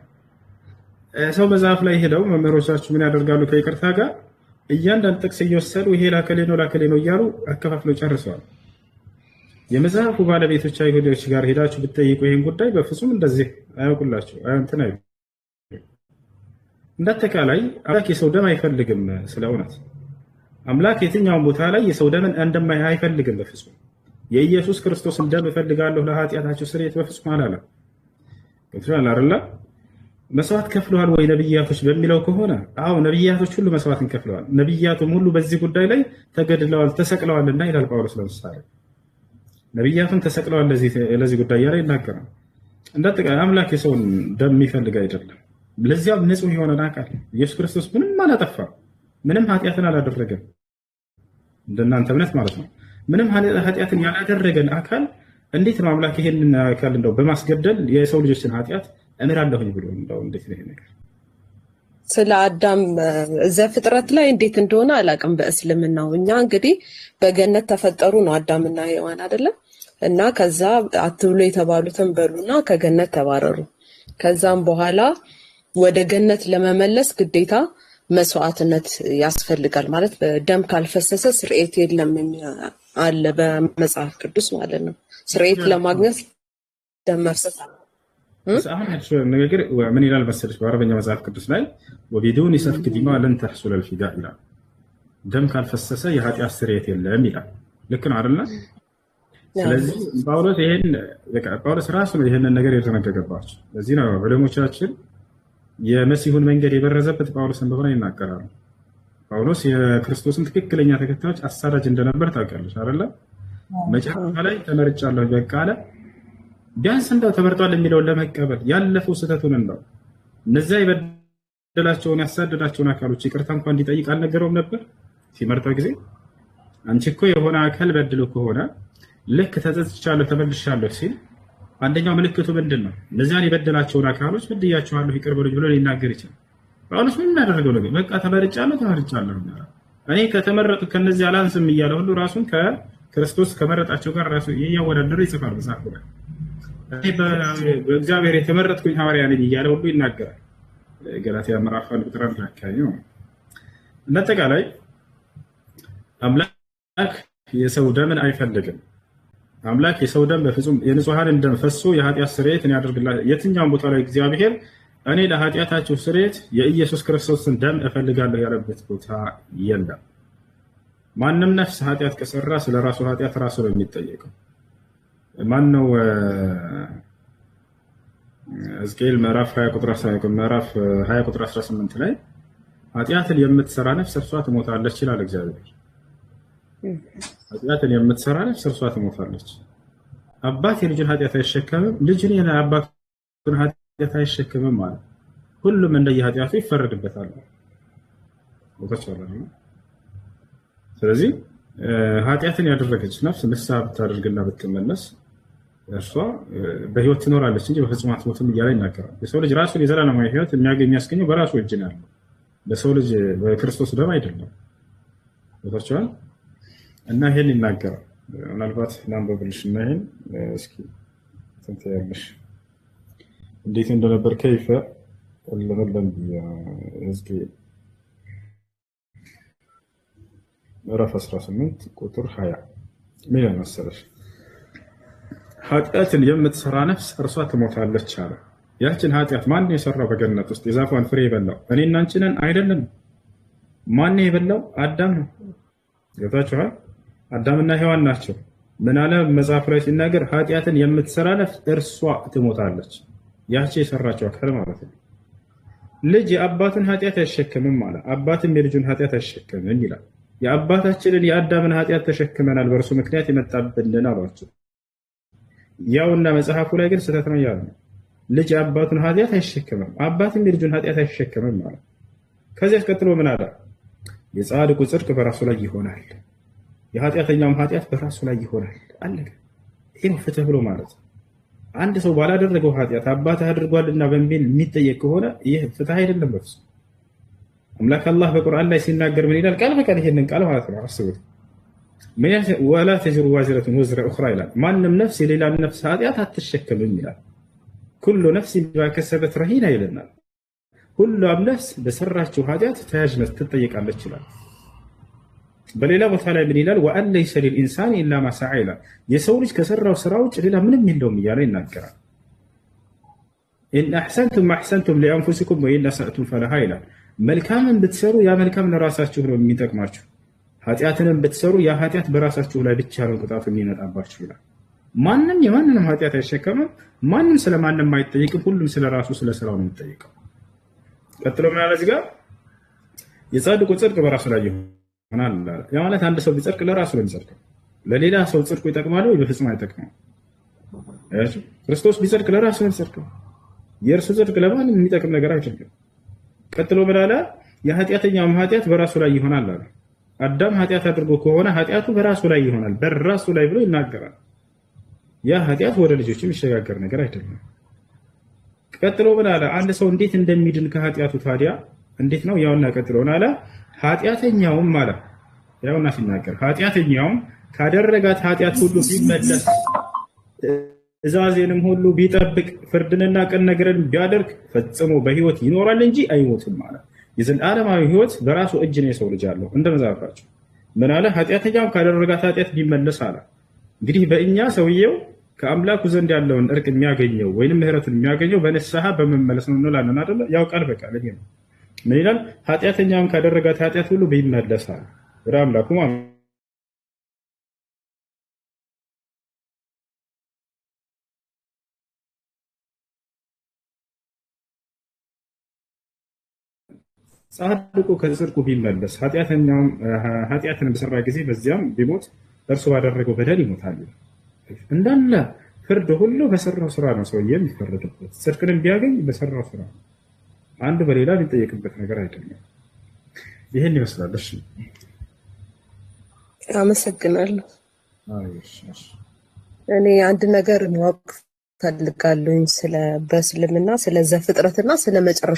ሰው መጽሐፍ ላይ ሄደው መምህሮቻችሁ ምን ያደርጋሉ? ከይቅርታ ጋር እያንዳንዱ ጥቅስ እየወሰዱ ይሄ ላከሌ ነው እያሉ አከፋፍለው ጨርሰዋል። የመጽሐፉ ባለቤቶች አይሁዶች ጋር ሄዳችሁ ብትጠይቁ ይህን ጉዳይ በፍጹም እንደዚህ አያውቁላችሁ። እንትን አይሉ። እንዳጠቃላይ አምላክ የሰው ደም አይፈልግም። ስለ እውነት አምላክ የትኛውን ቦታ ላይ የሰው ደምን አይፈልግም በፍጹም። የኢየሱስ ክርስቶስን ደም እፈልጋለሁ ለኃጢአታችሁ ስርየት በፍጹም አላለም። ገብቶሻል አይደል? መስዋዕት ከፍለዋል ወይ ነብያቶች በሚለው ከሆነ አዎ ነብያቶች ሁሉ መስዋዕትን ከፍለዋል። ነብያቱም ሁሉ በዚህ ጉዳይ ላይ ተገድለዋል ተሰቅለዋልና ይላል ጳውሎስ። ለምሳሌ ነብያቱም ተሰቅለዋል ለዚህ ጉዳይ ያለ ይናገራል። እንዳጠቃላይ አምላክ የሰውን ደም የሚፈልግ አይደለም። ለዚያም ንጹህ የሆነ አካል ኢየሱስ ክርስቶስ ምንም አላጠፋም፣ ምንም ኃጢአትን አላደረገም። እንደናንተ እምነት ማለት ነው። ምንም ኃጢአትን ያላደረገን አካል እንዴት ነው አምላክ ይሄንን አካል እንደው በማስገደል የሰው ልጆችን ኃጢአት እምራለሁኝ ብሎ እንደው እንዴት ነው ይሄ ነገር? ስለ አዳም ዘፍጥረት ላይ እንዴት እንደሆነ አላውቅም። በእስልምናው እኛ እንግዲህ በገነት ተፈጠሩ ነው አዳምና ሔዋን አይደለም? እና ከዛ አትብሉ የተባሉትን በሉና ከገነት ተባረሩ። ከዛም በኋላ ወደ ገነት ለመመለስ ግዴታ መስዋዕትነት ያስፈልጋል። ማለት ደም ካልፈሰሰ ስርየት የለም አለ በመጽሐፍ ቅዱስ ማለት ነው። ስርየት ለማግኘት ደም መፍሰስ አሁን ነገር ምን ይላል መሰለሽ? በአረበኛ መጽሐፍ ቅዱስ ላይ ወቢዱን ሰፍክ ዲማ ለን ተሕሱል አልፊዳ ይላል። ደም ካልፈሰሰ የኃጢአት ስርየት የለም ይላል። ልክ ነው አይደል? ስለዚህ ጳውሎስ ራሱ ነው ይሄንን ነገር የተነገረባቸው። ለዚህ ነው ዑለሞቻችን የመሲሁን መንገድ የበረዘበት ጳውሎስ እንደሆነ ይናገራሉ። ጳውሎስ የክርስቶስን ትክክለኛ ተከታዮች አሳዳጅ እንደነበር ታውቃለች አይደለ? መጨረሻ ላይ ተመርጫለሁ በቃ አለ። ቢያንስ እንደው ተመርጧል የሚለውን ለመቀበል ያለፈው ስህተቱን እንደው እነዚያ የበደላቸውን ያሳደዳቸውን አካሎች ይቅርታ እንኳን እንዲጠይቅ አልነገረውም ነበር ሲመርጠው ጊዜ? አንቺ እኮ የሆነ አካል በድሎ ከሆነ ልክ ተጸጽቻለሁ ተመልሻለሁ ሲል አንደኛው ምልክቱ ምንድን ነው? እነዚያን የበደላቸውን አካሎች በድያቸዋለሁ ይቅር በሉኝ ብሎ ሊናገር ይችላል። ጳውሎስ ምን ያደረገው ነገር በቃ ተመርጫለሁ እኔ ከተመረጡት ከነዚህ አላንስም እያለ ሁሉ ራሱን ከክርስቶስ ከመረጣቸው ጋር ራሱ እያወዳደረ ይጽፋል መጽሐፉ ላይ። እኔ በእግዚአብሔር የተመረጥኩኝ ሐዋርያ ነኝ እያለ ሁሉ ይናገራል። ገላትያ ምዕራፍ 1 ቁጥር 1 አካባቢ ነው። እንዳጠቃላይ አምላክ የሰው ደምን አይፈልግም። አምላክ የሰው ደም በፍጹም የንጹሃንን ደም ፈሶ የኃጢአት ስርየትን ያደርግላል። የትኛውም ቦታ ላይ እግዚአብሔር እኔ ለኃጢአታችሁ ስርየት የኢየሱስ ክርስቶስን ደም እፈልጋለሁ ያለበት ቦታ የለም። ማንም ነፍስ ኃጢአት ከሰራ ስለ ራሱ ኃጢአት ራሱ ነው የሚጠየቀው። ማን ነው? ሕዝቅኤል ምዕራፍ 20 ቁጥር 18 ላይ ኃጢአትን የምትሰራ ነፍስ እርሷ ትሞታለች ይላል እግዚአብሔር። ኃጢአትን የምትሰራ ነፍስ እርሷ ትሞታለች። አባት የልጁን ኃጢአት አይሸከምም፣ ልጅን የአባቱን ኃጢአት አይሸከምም ማለት ሁሉም እንደየኃጢአቱ ይፈረድበታል። ስለዚህ ኃጢአትን ያደረገች ነፍስ ንስሐ ብታደርግና ብትመለስ እርሷ በህይወት ትኖራለች እንጂ በፍጹም አትሞትም እያለ ይናገራል። የሰው ልጅ ራሱን የዘላለማዊ ህይወት የሚያስገኘው በራሱ እጅ ነው ያለው፣ በሰው ልጅ በክርስቶስ ደም አይደለም። ቦታቸዋል እና ይሄን ይናገራል። ምናልባት ላንብብልሽ እና ይሄን እስኪ ትንታያለሽ እንዴት እንደነበር ከይፈ ለመለም ሕዝቅኤል ምዕራፍ 18 ቁጥር 20 ምን መሰለሽ? ኃጢአትን የምትሰራ ነፍስ እርሷ ትሞታለች አለ። ያችን ኃጢአት ማን የሰራው? በገነት ውስጥ የዛፏን ፍሬ የበላው እኔና አንቺ ነን አይደለም? ማን የበላው? አዳም ነው። ገብታችኋል? አዳምና ሔዋን ናቸው። ምን አለ መጽሐፍ ላይ ሲናገር? ኃጢአትን የምትሰራ ነፍስ እርሷ ትሞታለች። ያቺ የሰራቸው አካል ማለት ነው። ልጅ የአባቱን ኃጢአት አይሸከምም አለ። አባትም የልጁን ኃጢአት አይሸከምም ይላል። የአባታችንን የአዳምን ኃጢአት ተሸክመናል፣ በእርሱ ምክንያት የመጣብንን አሏቸው። ያውና መጽሐፉ ላይ ግን ስህተት ነው ያለው። ልጅ የአባቱን ኃጢአት አይሸከምም፣ አባትም የልጁን ኃጢአት አይሸከምም ማለት። ከዚያ ቀጥሎ ምን አለ? የጻድቁ ጽድቅ በራሱ ላይ ይሆናል፣ የኃጢአተኛውም ኃጢአት በራሱ ላይ ይሆናል። አለቀ። ይሄ ነው ፍትህ ብሎ ማለት ነው። አንድ ሰው ባላደረገው ኃጢአት አባትህ አድርጓልና በሚል የሚጠየቅ ከሆነ ይህ ፍትህ አይደለም በፍጹም። አምላክ አላህ በቁርአን ላይ ሲናገር ምን ይላል? ቃል በቃል ይሄንን ቃል ማለት ነው። አስቡት። ወላ ተዝሩ ዋዝረቱን ወዝረ ኡኽራ ይላል። ማንም ነፍስ የሌላን ነፍስ ኃጢአት አትሸከምም ይላል። ኩሉ ነፍስ ቢማ ከሰበት ረሂና ይለናል። ሁሉም ነፍስ በሰራችው ኃጢአት ተያዥነት ትጠየቃለች ይላል። በሌላ ቦታ ላይ ምን ይላል? ወአን ለይሰ ሊልኢንሳን ኢላ ማ ሰዓ ይላል። የሰው ልጅ ከሰራው ስራ ውጭ ሌላ ምንም የለውም እያለ ይናገራል። ኢን አሕሰንቱም አሕሰንቱም ሊአንፉሲኩም ወኢን አሳእቱም ፈለሃ ይላል። መልካምን ብትሰሩ ያ መልካም ለራሳችሁ ነው የሚጠቅማችሁ፣ ኃጢአትንም ብትሰሩ ያ ኃጢአት በራሳችሁ ላይ ብቻ ነው ቅጣቱ የሚመጣባችሁ ይላል። ማንም የማንንም ኃጢአት አይሸከምም። ማንም ስለማንም አይጠይቅም። ሁሉም ስለራሱ ስለ ስራው ነው የሚጠይቀው። ቀጥሎ ምን አለ እዚህ ጋር? የጻድቁ ጽድቅ በራሱ ላይ ይሆናል። ያ ማለት አንድ ሰው ቢጸድቅ ለራሱ ነው የሚጸድቀው። ለሌላ ሰው ጽድቁ ይጠቅማል ወይ? በፍጹም አይጠቅመው። ክርስቶስ ቢጸድቅ ለራሱ ነው የሚጸድቀው። የእርሱ ጽድቅ ለማንም የሚጠቅም ነገር አይደለም። ቀጥሎ ምን አለ? የኃጢአተኛውም ኃጢአት በራሱ ላይ ይሆናል አለ። አዳም ኃጢአት አድርጎ ከሆነ ኃጢአቱ በራሱ ላይ ይሆናል፣ በራሱ ላይ ብሎ ይናገራል። ያ ኃጢአት ወደ ልጆች የሚሸጋገር ነገር አይደለም። ቀጥሎ ምን አለ? አንድ ሰው እንዴት እንደሚድን ከኃጢአቱ ታዲያ እንዴት ነው? ያውና ቀጥሎ ምን አለ? ኃጢአተኛውም አለ ያውና ሲናገር ኃጢአተኛውም ካደረጋት ኃጢአት ሁሉ ቢመለስ ትእዛዜንም ሁሉ ቢጠብቅ ፍርድንና ቅን ነገርን ቢያደርግ ፈጽሞ በህይወት ይኖራል እንጂ አይሞትም ማለት። የዘላለማዊ ህይወት በራሱ እጅ ነው የሰው ልጅ አለው። እንደ መዛፋቸው ምን አለ? ኃጢአተኛውም ካደረጋት ኃጢአት ቢመለስ አለ። እንግዲህ በእኛ ሰውየው ከአምላኩ ዘንድ ያለውን እርቅ የሚያገኘው ወይንም ምህረቱን የሚያገኘው በንስሐ በመመለስ ነው እንላለን አይደለ? ያው ቃል በቃል ይሄ ነው። ምን ይላል? ኃጢአተኛውም ካደረጋት ኃጢአት ሁሉ ቢመለስ አለ ወደ አምላኩ ማለት ጻድቁ ከጽድቁ ቢመለስ ኃጢአትን በሰራ ጊዜ በዚያም ቢሞት እርሱ ባደረገው በደል ይሞታል። እንዳለ ፍርድ ሁሉ በሰራው ስራ ነው ሰው የሚፈረድበት። ጽድቅንም ቢያገኝ በሰራው ስራ ነው። አንዱ በሌላ ሊጠየቅበት ነገር አይደለም። ይሄን ይመስላል። እሺ አመሰግናለሁ። እኔ አንድ ነገር ማወቅ ፈልጋለሁ ስለ በእስልምና ስለ ዘፍጥረትና ስለ መጨረሻ